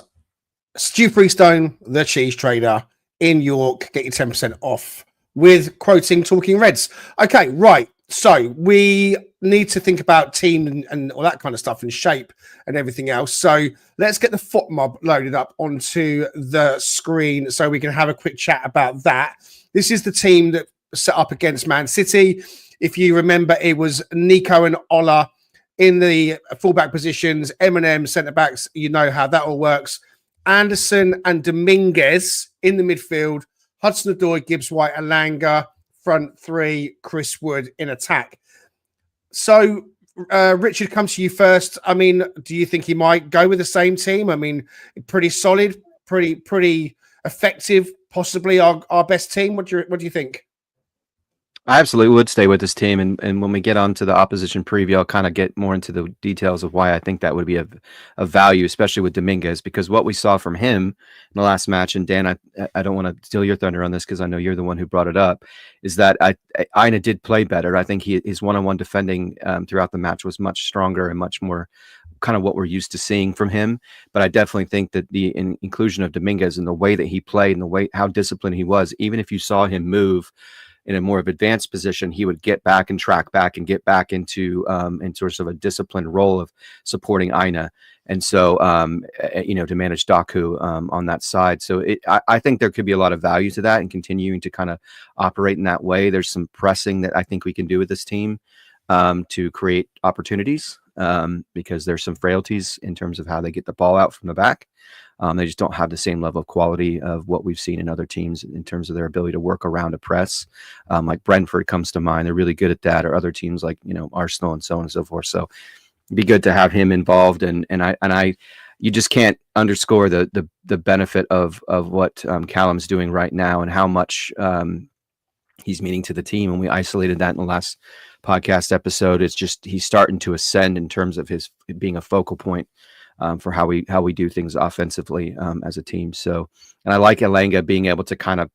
Stu Freestone, the Cheese Trader in York. Get your 10% off with quoting Talking Reds. Okay, right. So we need to think about team and all that kind of stuff and shape and everything else. So let's get the foot mob loaded up onto the screen so we can have a quick chat about that. This is the team that set up against Man City. If you remember, it was Nico and Ola in the fullback positions, Eminem centre backs. You know how that all works. Anderson and Dominguez in the midfield. Hudson-Odoi, Gibbs-White, Alanga, front three, Chris Wood in attack. So, Richard, come to you first. I mean, do you think he might go with the same team? I mean, pretty solid, pretty effective, possibly our best team. What do you think? I absolutely would stay with this team, and when we get onto the opposition preview, I'll kind of get more into the details of why I think that would be of value, especially with Dominguez, because what we saw from him in the last match, and Dan, I don't want to steal your thunder on this because I know you're the one who brought it up, is that Aina did play better. I think his one-on-one defending throughout the match was much stronger and much more kind of what we're used to seeing from him. But I definitely think that the inclusion of Dominguez and the way that he played and the way how disciplined he was, even if you saw him move in a more of advanced position, he would get back and track back and get back into sort of a disciplined role of supporting Aina. And so, to manage Daku on that side. So I think there could be a lot of value to that and continuing to kind of operate in that way. There's some pressing that I think we can do with this team to create opportunities because there's some frailties in terms of how they get the ball out from the back. They just don't have the same level of quality of what we've seen in other teams in terms of their ability to work around a press. Like Brentford comes to mind. They're really good at that, or other teams like, Arsenal and so on and so forth. So it'd be good to have him involved. And you just can't underscore the benefit of what Callum's doing right now and how much he's meaning to the team. And we isolated that in the last podcast episode. It's just, he's starting to ascend in terms of his being a focal point for how we do things offensively as a team. So, and I like Elanga being able to kind of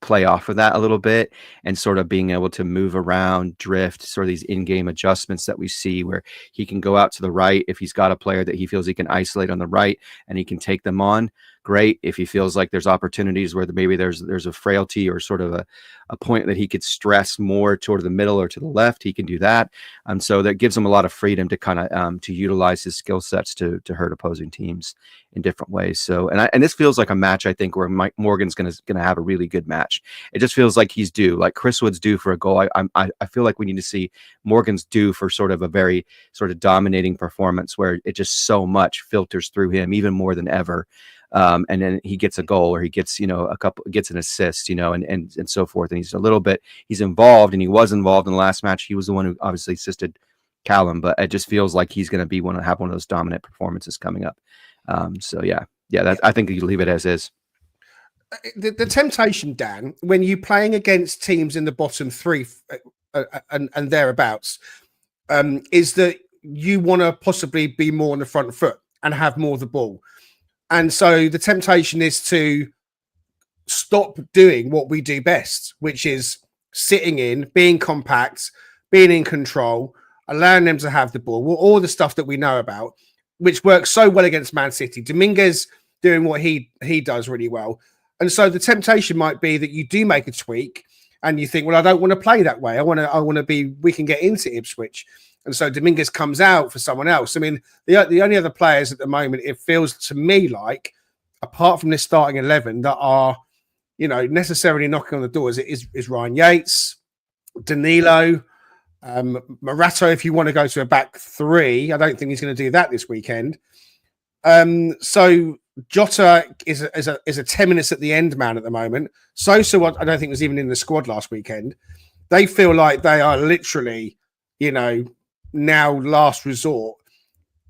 play off of that a little bit and sort of being able to move around, drift, sort of these in-game adjustments that we see where he can go out to the right if he's got a player that he feels he can isolate on the right and he can take them on. Great. If he feels like there's opportunities where maybe there's a frailty or sort of a point that he could stress more toward the middle or to the left, he can do that. So that gives him a lot of freedom to kind of to utilize his skill sets to hurt opposing teams in different ways. So and this feels like a match, I think, where Mike Morgan's gonna have a really good match. It just feels like he's due, like Chris Wood's due for a goal. I feel like we need to see Morgan's due for sort of a very sort of dominating performance where it just so much filters through him even more than ever. And then he gets a goal or he gets, gets an assist, and so forth. And he's involved, and he was involved in the last match. He was the one who obviously assisted Callum, but it just feels like he's going to have one of those dominant performances coming up. I think you leave it as is. The temptation, Dan, when you're playing against teams in the bottom three and thereabouts, is that you want to possibly be more on the front foot and have more of the ball. And so the temptation is to stop doing what we do best, which is sitting in, being compact, being in control, allowing them to have the ball, all the stuff that we know about, which works so well against Man City. Dominguez doing what he does really well. And so the temptation might be that you do make a tweak and you think, well, I don't want to play that way. I want to be, we can get into Ipswich. And so Dominguez comes out for someone else. I mean, the only other players at the moment, it feels to me like, apart from this starting 11, that are, necessarily knocking on the doors, is Ryan Yates, Danilo, Morato, if you want to go to a back three. I don't think he's going to do that this weekend. So Jota is a 10 minutes at the end man at the moment. Sosa, I don't think was even in the squad last weekend. They feel like they are literally, now last resort.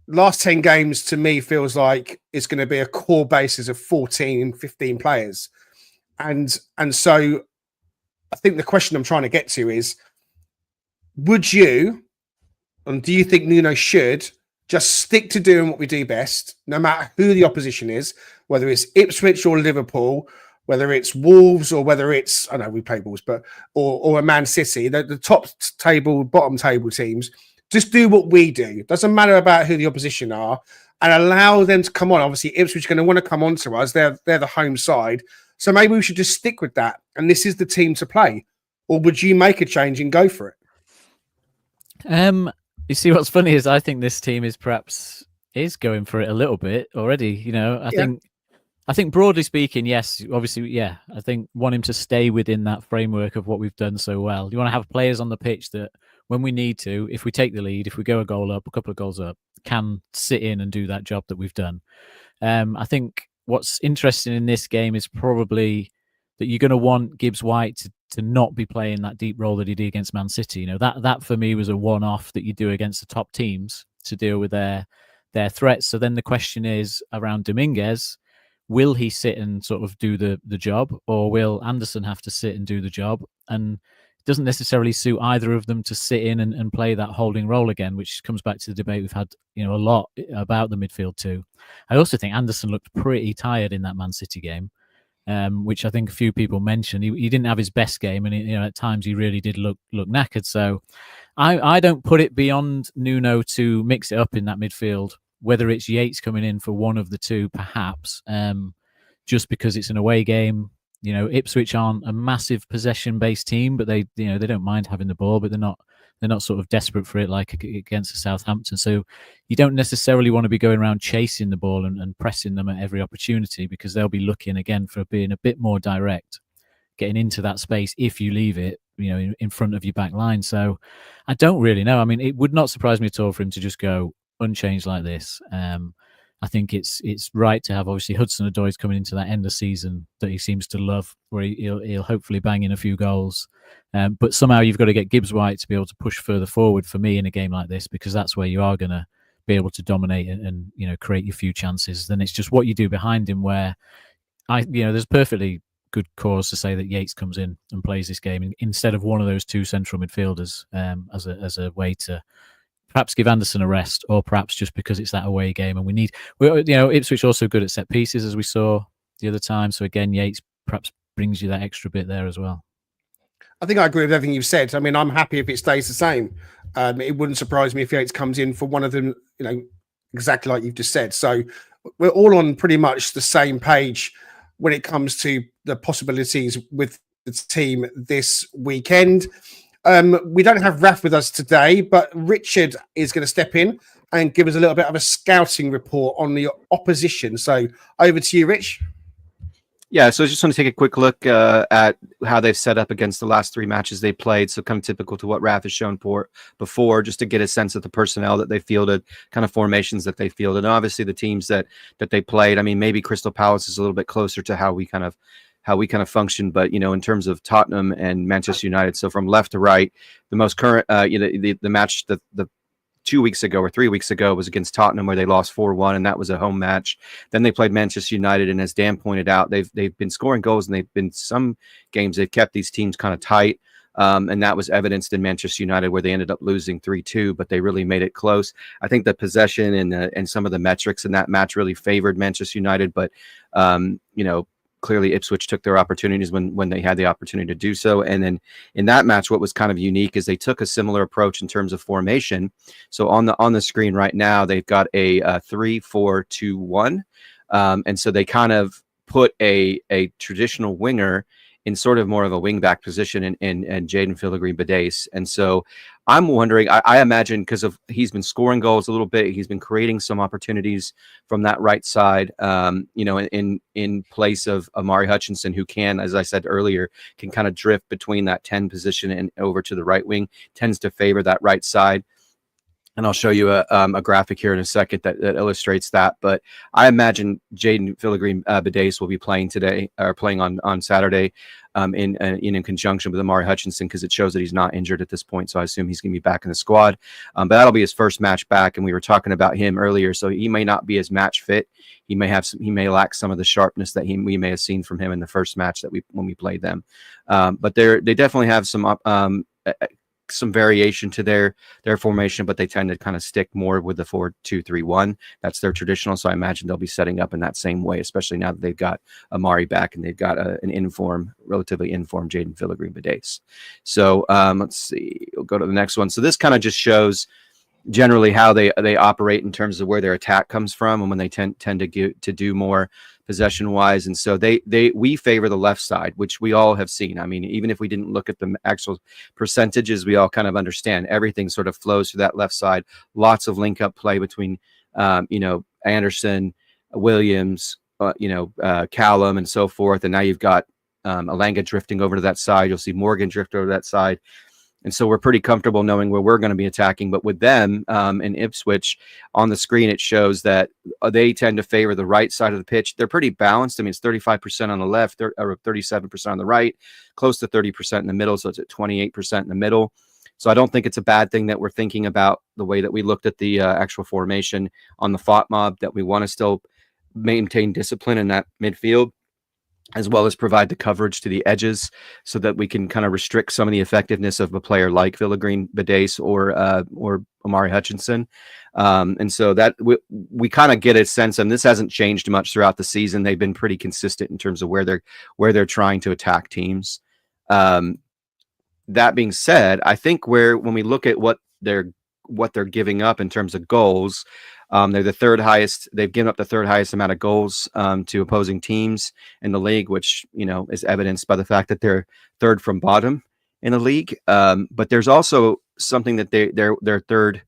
Last 10 games to me feels like it's going to be a core basis of 14, 15 players. And so I think the question I'm trying to get to is, would you, and do you think Nuno should just stick to doing what we do best, no matter who the opposition is, whether it's Ipswich or Liverpool, whether it's Wolves or whether it's, I know we play Wolves, but, or a Man City, the top table, bottom table teams, just do what we do. Doesn't matter about who the opposition are, and allow them to come on. Obviously, Ipswich are going to want to come on to us. They're the home side. So maybe we should just stick with that. And this is the team to play. Or would you make a change and go for it? You see, what's funny is I think this team is going for it a little bit already. I think broadly speaking, yes, obviously, yeah. I think want him to stay within that framework of what we've done so well. You want to have players on the pitch that, when we need to, if we take the lead, if we go a goal up, a couple of goals up, can sit in and do that job that we've done. I think what's interesting in this game is probably that you're going to want Gibbs White to not be playing that deep role that he did against Man City. That for me was a one-off that you do against the top teams to deal with their threats. So then the question is around Dominguez, will he sit and sort of do the job, or will Anderson have to sit and do the job? And doesn't necessarily suit either of them to sit in and play that holding role again, which comes back to the debate we've had, a lot about the midfield too. I also think Anderson looked pretty tired in that Man City game, which I think a few people mentioned. He didn't have his best game, and at times he really did look knackered. So I don't put it beyond Nuno to mix it up in that midfield, whether it's Yates coming in for one of the two, perhaps, just because it's an away game. Ipswich aren't a massive possession-based team, but they don't mind having the ball, but they're not sort of desperate for it like against Southampton. So you don't necessarily want to be going around chasing the ball and pressing them at every opportunity, because they'll be looking again for being a bit more direct, getting into that space if you leave it, in front of your back line. So I don't really know. I mean, it would not surprise me at all for him to just go unchanged like this. I think it's right to have, obviously, Hudson-Odoi's coming into that end of season that he seems to love, where he'll hopefully bang in a few goals. But somehow you've got to get Gibbs-White to be able to push further forward for me in a game like this, because that's where you are going to be able to dominate and create your few chances. Then it's just what you do behind him, where there's perfectly good cause to say that Yates comes in and plays this game instead of one of those two central midfielders, as a way to perhaps give Anderson a rest, or perhaps just because it's that away game and Ipswich also good at set pieces, as we saw the other time. So again, Yates perhaps brings you that extra bit there as well. I think I agree with everything you've said. I mean, I'm happy if it stays the same. It wouldn't surprise me if Yates comes in for one of them, exactly like you've just said. So we're all on pretty much the same page when it comes to the possibilities with the team this weekend. We don't have Raf with us today, but Richard is going to step in and give us a little bit of a scouting report on the opposition. So over to you, Rich. Yeah, so I just want to take a quick look at how they've set up against the last 3 matches they played. So kind of typical to what Raf has shown before, just to get a sense of the personnel that they fielded, kind of formations that they fielded. And obviously the teams that they played, I mean, maybe Crystal Palace is a little bit closer to how we kind of function, but in terms of Tottenham and Manchester United, so from left to right, the most current, the match the 2 weeks ago or 3 weeks ago was against Tottenham, where they lost 4-1, and that was a home match. Then they played Manchester United, and as Dan pointed out, they've been scoring goals, and they've been some games they've kept these teams kind of tight. And that was evidenced in Manchester United, where they ended up losing 3-2, but they really made it close. I think the possession and some of the metrics in that match really favored Manchester United, but clearly Ipswich took their opportunities when they had the opportunity to do so. And then in that match, what was kind of unique is they took a similar approach in terms of formation. So on the screen right now, they've got a 3-4-2-1. And so they kind of put a traditional winger in sort of more of a wing-back position in Jaden Filigree-Badace. And so I'm wondering, I imagine, because he's been scoring goals a little bit, he's been creating some opportunities from that right side, in place of Amari Hutchinson, who can, as I said earlier, can kind of drift between that 10 position and over to the right wing, tends to favor that right side. And I'll show you a graphic here in a second that illustrates that. But I imagine Jaden Filigree-Badace will be playing today, or playing on Saturday, in conjunction with Amari Hutchinson, because it shows that he's not injured at this point. So I assume he's going to be back in the squad. But that'll be his first match back, and we were talking about him earlier. So he may not be as match fit. He may lack some of the sharpness that we may have seen from him in the first match when we played them. But they definitely have some variation to their formation, but they tend to kind of stick more with the 4-2-3-1. That's their traditional. So I imagine they'll be setting up in that same way, especially now that they've got Amari back and they've got an relatively informed Jaden Filigree-Badace. So let's see, we'll go to the next one. So this kind of just shows generally how they operate in terms of where their attack comes from and when they tend to do more possession wise. And so we favor the left side, which we all have seen. I mean, even if we didn't look at the actual percentages, we all kind of understand everything sort of flows through that left side. Lots of link up play between Anderson, Williams, Callum, and so forth. And now you've got Alanga drifting over to that side. You'll see Morgan drift over to that side. And so we're pretty comfortable knowing where we're going to be attacking. But with them in Ipswich, on the screen, it shows that they tend to favor the right side of the pitch. They're pretty balanced. I mean, it's 35% on the left, or 37% on the right, close to 30% in the middle. So it's at 28% in the middle. So I don't think it's a bad thing that we're thinking about the way that we looked at the actual formation on the FOTMOB, that we want to still maintain discipline in that midfield, as well as provide the coverage to the edges so that we can kind of restrict some of the effectiveness of a player like Filigree-Badace or Amari Hutchinson. And so that we kind of get a sense, and this hasn't changed much throughout the season. They've been pretty consistent in terms of where they're trying to attack teams. That being said, I think when we look at what their what they're giving up in terms of goals. They're the third highest. They've given up the third highest amount of goals to opposing teams in the league, which, you know, is evidenced by the fact that they're third from bottom in the league. But there's also something that they're third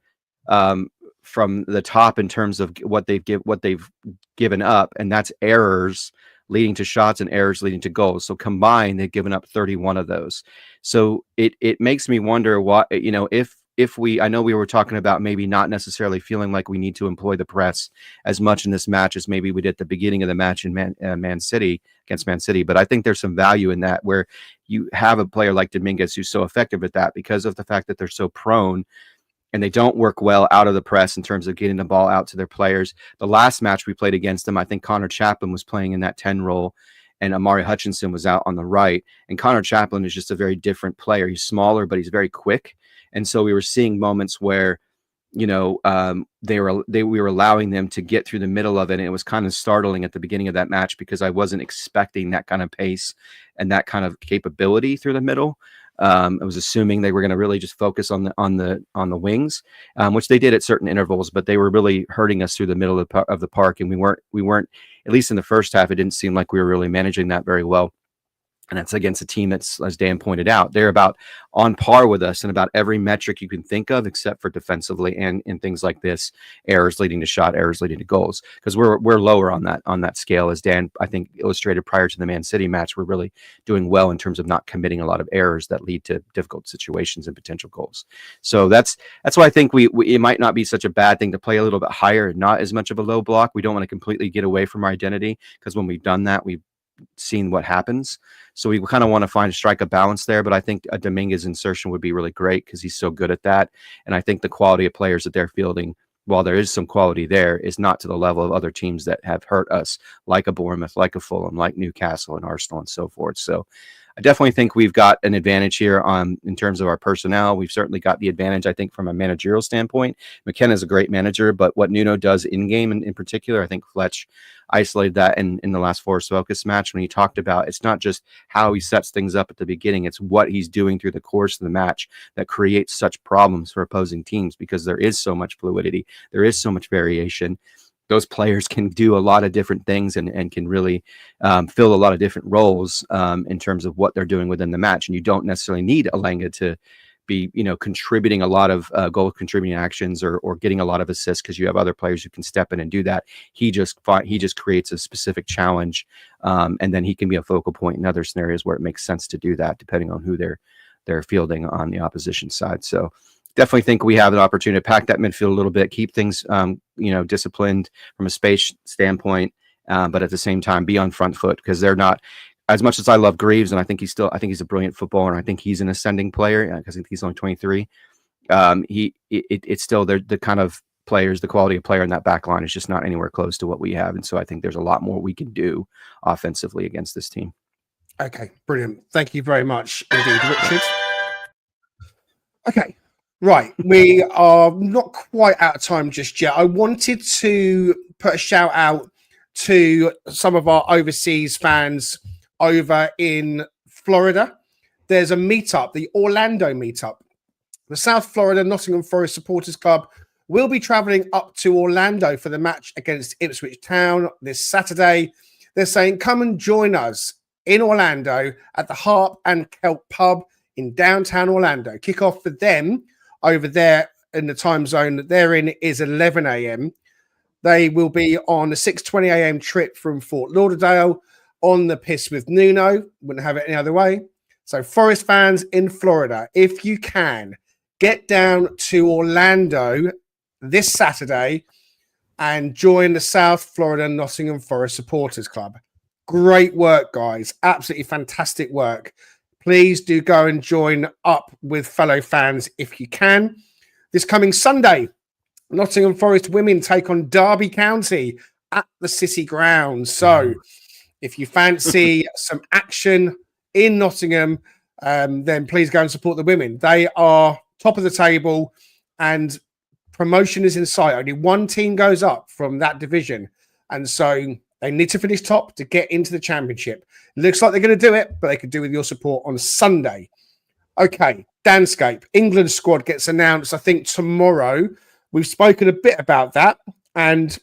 from the top in terms of what they've given up, and that's errors leading to shots and errors leading to goals. So combined, they've given up 31 of those. So it makes me wonder what, you know, if we, I know we were talking about maybe not necessarily feeling like we need to employ the press as much in this match as maybe we did at the beginning of the match in Man City against Man City. But I think there's some value in that, where you have a player like Dominguez who's so effective at that because of the fact that they're so prone and they don't work well out of the press in terms of getting the ball out to their players. The last match we played against them, I think Connor Chaplin was playing in that 10 role and Amari Hutchinson was out on the right. And Connor Chaplin is just a very different player. He's smaller, but he's very quick. And so we were seeing moments where, you know, we were allowing them to get through the middle of it. And it was kind of startling at the beginning of that match because I wasn't expecting that kind of pace and that kind of capability through the middle. I was assuming they were going to really just focus on the wings, which they did at certain intervals, but they were really hurting us through the middle of the park. And we weren't, at least in the first half, it didn't seem like we were really managing that very well. And that's against a team that's, as Dan pointed out, they're about on par with us in about every metric you can think of, except for defensively and in things like this, errors leading to shot, errors leading to goals, because we're lower on that scale. As Dan, I think, illustrated prior to the Man City match, we're really doing well in terms of not committing a lot of errors that lead to difficult situations and potential goals. So that's why I think it might not be such a bad thing to play a little bit higher, not as much of a low block. We don't want to completely get away from our identity, because when we've done that, we've seen what happens. So we kind of want to strike a balance there. But I think a Dominguez insertion would be really great because he's so good at that. And I think the quality of players that they're fielding, while there is some quality there, is not to the level of other teams that have hurt us, like a Bournemouth, like a Fulham, like Newcastle and Arsenal and so forth. So I definitely think we've got an advantage here in terms of our personnel. We've certainly got the advantage, I think, from a managerial standpoint. McKenna is a great manager, but what Nuno does in-game in particular, I think Fletch isolated that in the last Forest Focus match when he talked about it's not just how he sets things up at the beginning, it's what he's doing through the course of the match that creates such problems for opposing teams, because there is so much fluidity, there is so much variation. Those players can do a lot of different things and can really fill a lot of different roles in terms of what they're doing within the match. And you don't necessarily need Alanga to be, you know, contributing a lot of goal contributing actions or getting a lot of assists, because you have other players who can step in and do that. He just creates a specific challenge, and then he can be a focal point in other scenarios where it makes sense to do that, depending on who they're fielding on the opposition side. So definitely think we have an opportunity to pack that midfield a little bit, keep things, disciplined from a space standpoint, but at the same time be on front foot, because they're not, as much as I love Greaves, and I think he's a brilliant footballer, and I think he's an ascending player because I think he's only 23. It's still the kind of players, the quality of player in that back line is just not anywhere close to what we have, and so I think there's a lot more we can do offensively against this team. Okay, brilliant. Thank you very much indeed, Richard. Okay. Right, we are not quite out of time just yet. I wanted to put a shout out to some of our overseas fans over in Florida. There's a meetup, the Orlando meetup. The South Florida Nottingham Forest Supporters Club will be traveling up to Orlando for the match against Ipswich Town this Saturday. They're saying, come and join us in Orlando at the Harp and Kelp Pub in downtown Orlando. Kickoff for them over there in the time zone that they're in is 11 a.m. They will be on a 6:20 a.m. trip from Fort Lauderdale on the piss with Nuno. Wouldn't have it any other way. So Forest fans in Florida, if you can, get down to Orlando this Saturday and join the South Florida Nottingham Forest Supporters Club. Great work, guys. Absolutely fantastic work. Please do go and join up with fellow fans if you can. This coming Sunday, Nottingham Forest women take on Derby County at the City Ground. So if you fancy some action in Nottingham, then please go and support the women. They are top of the table and promotion is in sight. Only one team goes up from that division. And so they need to finish top to get into the championship. Looks like they're going to do it, but they could do with your support on Sunday. Okay, Danscape. England squad gets announced, I think, tomorrow. We've spoken a bit about that, and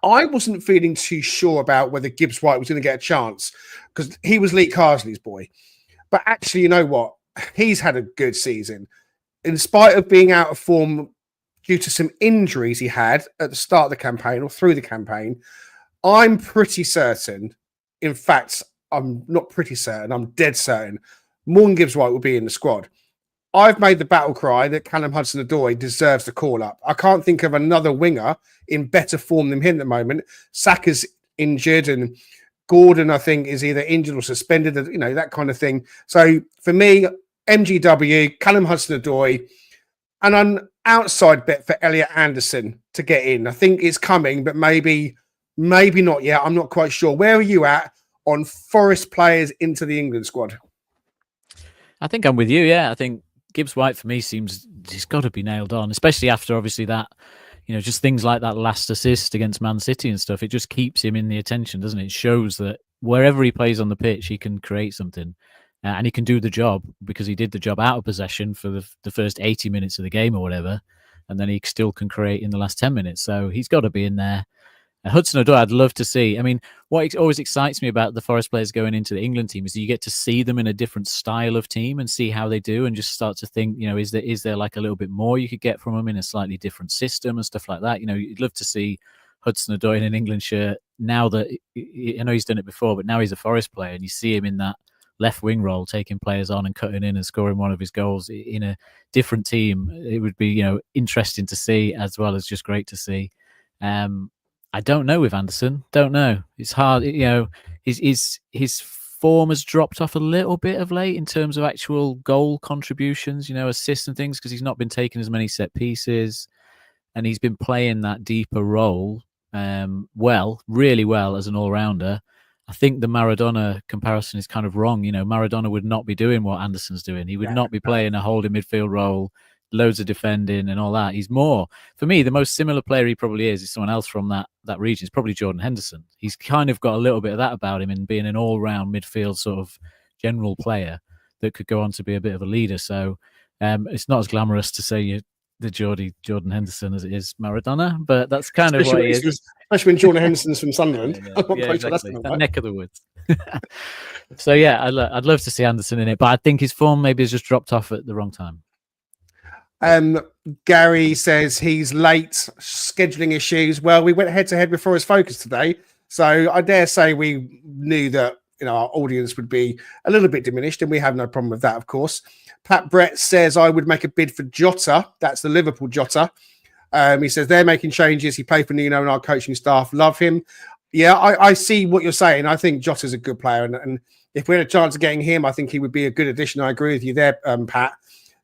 I wasn't feeling too sure about whether Gibbs White was going to get a chance because he was Lee Carsley's boy. But actually, you know what? He's had a good season. In spite of being out of form due to some injuries he had at the start of the campaign or through the campaign, I'm pretty certain, in fact, I'm not pretty certain, I'm dead certain, Morgan Gibbs-White will be in the squad. I've made the battle cry that Callum Hudson-Odoi deserves the call-up. I can't think of another winger in better form than him at the moment. Saka's injured and Gordon, I think, is either injured or suspended, you know, that kind of thing. So for me, MGW, Callum Hudson-Odoi, and an outside bet for Elliot Anderson to get in. I think it's coming, but maybe not yet. I'm not quite sure. Where are you at on Forest players into the England squad? I think I'm with you. Yeah, I think Gibbs White for me seems he's got to be nailed on, especially after obviously that, you know, just things like that last assist against Man City and stuff. It just keeps him in the attention, doesn't it? It shows that wherever he plays on the pitch, he can create something. And he can do the job because he did the job out of possession for the first 80 minutes of the game or whatever. And then he still can create in the last 10 minutes. So he's got to be in there. Hudson-Odoi, I'd love to see. I mean, what always excites me about the Forest players going into the England team is that you get to see them in a different style of team and see how they do and just start to think, you know, is there like a little bit more you could get from them in a slightly different system and stuff like that? You know, you'd love to see Hudson-Odoi in an England shirt now that, I know he's done it before, but now he's a Forest player and you see him in that left wing role, taking players on and cutting in and scoring one of his goals in a different team. It would be, you know, interesting to see as well as just great to see. I don't know with Anderson. Don't know. It's hard. You know, his form has dropped off a little bit of late in terms of actual goal contributions, you know, assists and things, because he's not been taking as many set pieces and he's been playing that deeper role really well as an all-rounder. I think the Maradona comparison is kind of wrong. You know, Maradona would not be doing what Anderson's doing. He would not be playing a holding midfield role, loads of defending and all that. He's more, for me, the most similar player he probably is someone else from that region. It's probably Jordan Henderson. He's kind of got a little bit of that about him in being an all-round midfield sort of general player that could go on to be a bit of a leader. So it's not as glamorous to say the Jordan Henderson as it is Maradona, but that's kind of what he is. Especially when Jordan Henderson's from Sunderland. Exactly. That neck of the woods. So yeah, I'd love to see Anderson in it, but I think his form maybe has just dropped off at the wrong time. Gary says he's late, scheduling issues. Well, we went head-to-head with Forest Focus today, so I dare say we knew that, you know, our audience would be a little bit diminished, and we have no problem with that, of course. Pat Brett says I would make a bid for Jota. That's the Liverpool Jota. He says they're making changes. He played for Nuno and our coaching staff. Love him. Yeah, I see what you're saying. I think Jota's a good player, and if we had a chance of getting him, I think he would be a good addition. I agree with you there, Pat.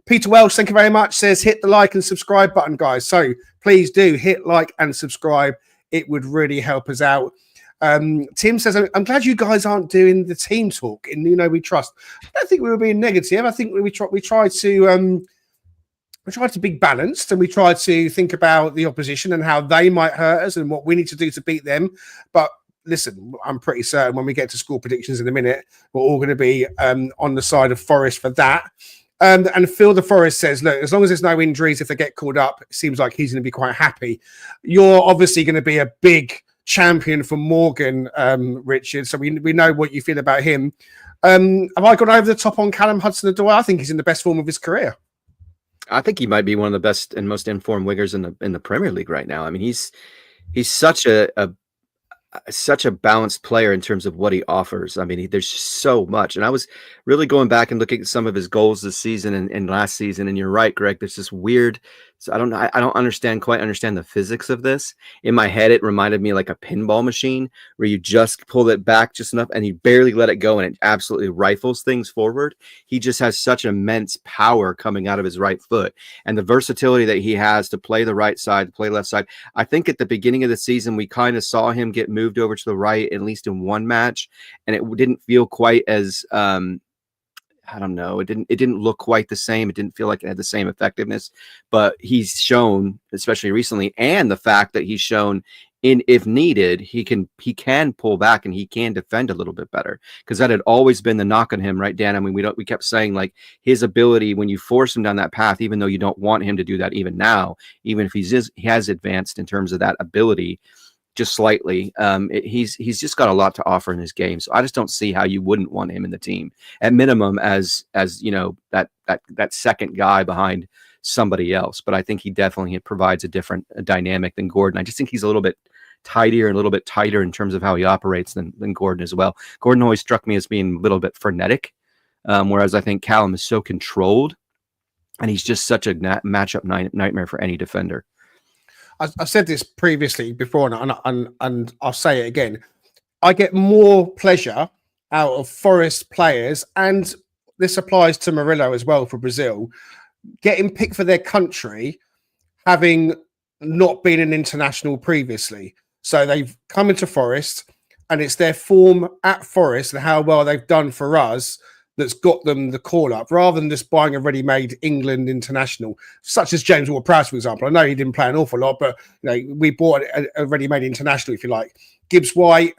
Peter Welsh, thank you very much, says hit the like and subscribe button, guys. So please do hit like and subscribe. It would really help us out. Tim says, I'm glad you guys aren't doing the team talk in Nuno We Trust. I don't think we were being negative. I think we tried to be balanced, and we tried to think about the opposition and how they might hurt us and what we need to do to beat them. But listen, I'm pretty certain when we get to score predictions in a minute, we're all going to be on the side of Forest for that. And Phil the Forest says, look, as long as there's no injuries, if they get called up, it seems like he's going to be quite happy. You're obviously going to be a big champion for Morgan, Richard. So we know what you feel about him. Have I gone over the top on Callum Hudson-Odoi? I think he's in the best form of his career. I think he might be one of the best and most informed wingers in the Premier League right now. I mean, he's such a balanced player in terms of what he offers. I mean, there's just so much. And I was really going back and looking at some of his goals this season and last season. And you're right, Greg. There's this weird. So I don't quite understand the physics of this. In my head, it reminded me like a pinball machine where you just pull it back just enough and you barely let it go and it absolutely rifles things forward. He just has such immense power coming out of his right foot, and the versatility that he has to play the right side, to play left side. I think at the beginning of the season, we kind of saw him get moved over to the right, at least in one match, and it didn't feel quite as I don't know. It didn't look quite the same. It didn't feel like it had the same effectiveness, but he's shown, especially recently, and the fact that he's shown if needed, he can pull back and he can defend a little bit better, because that had always been the knock on him, right, Dan? I mean, we kept saying like his ability when you force him down that path, even though you don't want him to do that even now, even if he has advanced in terms of that ability just slightly, he's just got a lot to offer in his game. So I just don't see how you wouldn't want him in the team at minimum as you know, that second guy behind somebody else. But I think he definitely provides a different dynamic than Gordon. I just think he's a little bit tidier and a little bit tighter in terms of how he operates than Gordon as well. Gordon always struck me as being a little bit frenetic, whereas I think Callum is so controlled, and he's just such a matchup nightmare for any defender. I've said this previously before, and I'll say it again. I get more pleasure out of Forest players, and this applies to Murillo as well for Brazil, getting picked for their country, having not been an international previously. So they've come into Forest, and it's their form at Forest and how well they've done for us that's got them the call up, rather than just buying a ready-made England international, such as James Ward-Prowse, for example. I know he didn't play an awful lot, but we bought a ready-made international, if you like. Gibbs White,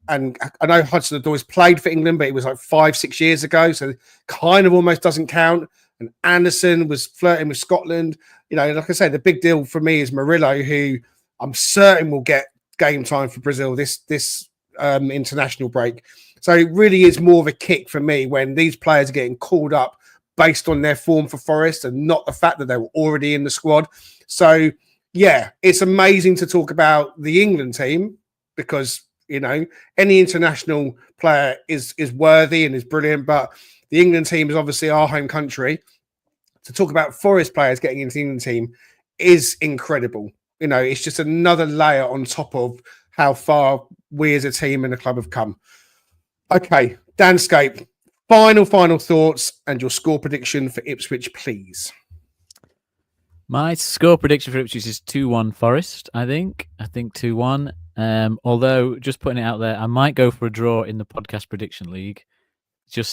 and I know Hudson-Odoi played for England, but it was like 5-6 years ago, so kind of almost doesn't count. And Anderson was flirting with Scotland. Like I say, the big deal for me is Murillo, who I'm certain will get game time for Brazil this international break. So it really is more of a kick for me when these players are getting called up based on their form for Forest and not the fact that they were already in the squad. So, yeah, it's amazing to talk about the England team because, any international player is worthy and is brilliant, but the England team is obviously our home country. To talk about Forest players getting into the England team is incredible. It's just another layer on top of how far we as a team and a club have come. Okay, Danscape, final thoughts and your score prediction for Ipswich, please. My score prediction for Ipswich is 2-1 Forest, I think. 2-1. Although, just putting it out there, I might go for a draw in the podcast prediction league.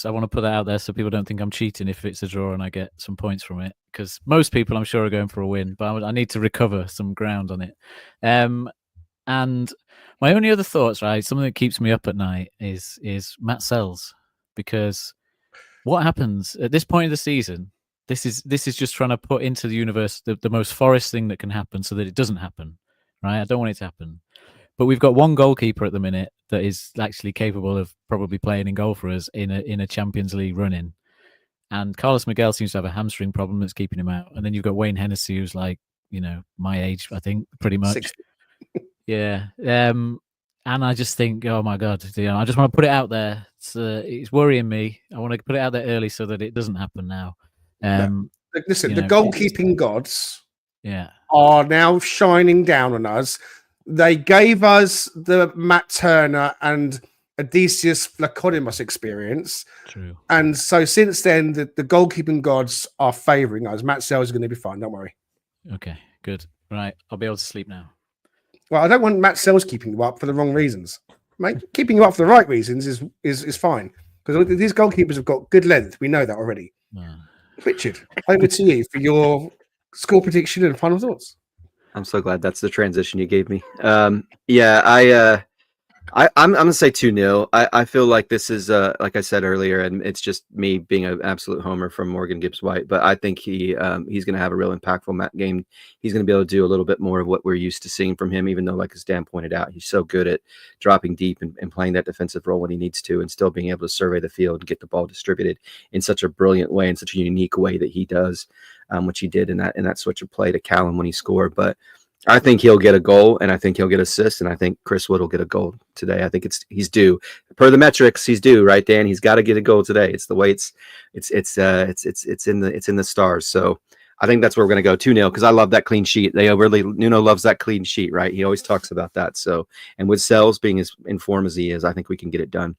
I want to put that out there so people don't think I'm cheating if it's a draw and I get some points from it. Because most people, I'm sure, are going for a win, but I need to recover some ground on it. And my only other thoughts, right, something that keeps me up at night is Matt Sells, because what happens at this point of the season? This is just trying to put into the universe the most Forest thing that can happen, so that it doesn't happen, right? I don't want it to happen, but we've got one goalkeeper at the minute that is actually capable of probably playing in goal for us in a Champions League run-in, and Carlos Miguel seems to have a hamstring problem that's keeping him out, and then you've got Wayne Hennessy, who's like my age, I think, pretty much. 60. Yeah. And I just think, oh my God, I just want to put it out there. It's worrying me. I want to put it out there early so that it doesn't happen now. Listen, the goalkeeping gods Yeah. are now shining down on us. They gave us the Matt Turner and Odysseus Flacodemus experience. True. And so since then, the goalkeeping gods are favouring us. Matt Sells is going to be fine. Don't worry. Okay, good. Right. I'll be able to sleep now. Well, I don't want Matt Sells keeping you up for the wrong reasons. Mate, keeping you up for the right reasons is fine. Because these goalkeepers have got good length. We know that already. No. Richard, over to you for your score prediction and final thoughts. I'm so glad that's the transition you gave me. I'm going to say 2-0. I feel like this is, like I said earlier, and it's just me being an absolute homer from Morgan Gibbs-White, but I think he's going to have a real impactful game. He's going to be able to do a little bit more of what we're used to seeing from him, even though, like as Dan pointed out, he's so good at dropping deep and playing that defensive role when he needs to, and still being able to survey the field and get the ball distributed in such a brilliant way, in such a unique way that he does, which he did in that switch of play to Callum when he scored. But I think he'll get a goal, and I think he'll get assists, and I think Chris Wood will get a goal today. I think he's due per the metrics. He's due, right, Dan? He's got to get a goal today. It's the way it's in the stars. So I think that's where we're going to go 2-0 because I love that clean sheet. Nuno loves that clean sheet, right? He always talks about that. So, and with Sells being as in form as he is, I think we can get it done.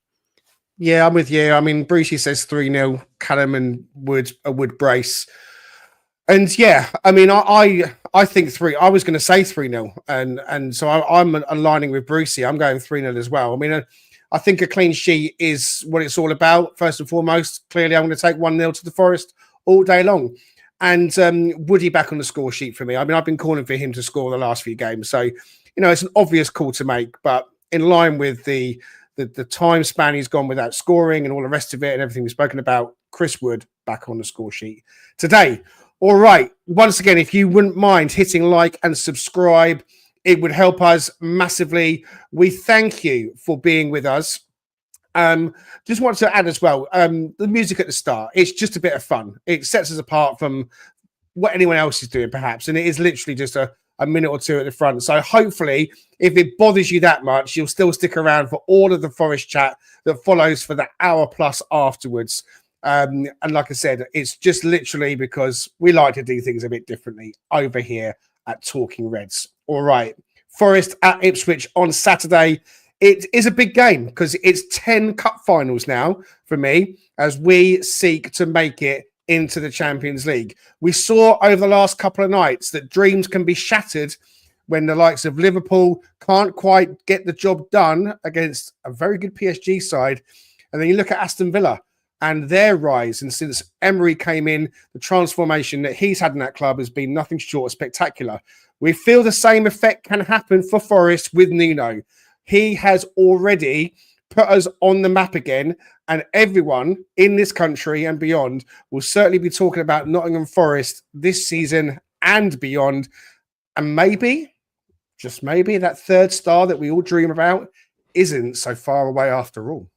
Yeah, I'm with you. I mean, Brucey says 3-0. Callum and Wood brace. And yeah, I mean, I think 3. I was going to say 3-0, and so I'm aligning with Brucey. I'm going 3-0 as well. I mean, I think a clean sheet is what it's all about. First and foremost, clearly, I'm going to take 1-0 to the Forest all day long. And Woody back on the score sheet for me. I mean, I've been calling for him to score the last few games. So it's an obvious call to make, but in line with the time span he's gone without scoring and all the rest of it and everything we've spoken about, Chris Wood back on the score sheet today. All right. Once again, if you wouldn't mind hitting like and subscribe, it would help us massively. We thank you for being with us. Just want to add as well, the music at the start, it's just a bit of fun. It sets us apart from what anyone else is doing, perhaps. And it is literally just a minute or two at the front. So hopefully, if it bothers you that much, you'll still stick around for all of the Forest chat that follows for the hour plus afterwards. And like I said, it's just literally because we like to do things a bit differently over here at Talking Reds. All right. Forest at Ipswich on Saturday. It is a big game because it's 10 cup finals now for me as we seek to make it into the Champions League. We saw over the last couple of nights that dreams can be shattered when the likes of Liverpool can't quite get the job done against a very good PSG side. And then you look at Aston Villa and their rise. And since Emery came in, the transformation that he's had in that club has been nothing short of spectacular. We feel the same effect can happen for Forest with Nuno. He has already put us on the map again, and everyone in this country and beyond will certainly be talking about Nottingham Forest this season and beyond. And maybe, just maybe, that third star that we all dream about isn't so far away after all.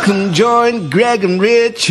Come join Greg and Rich.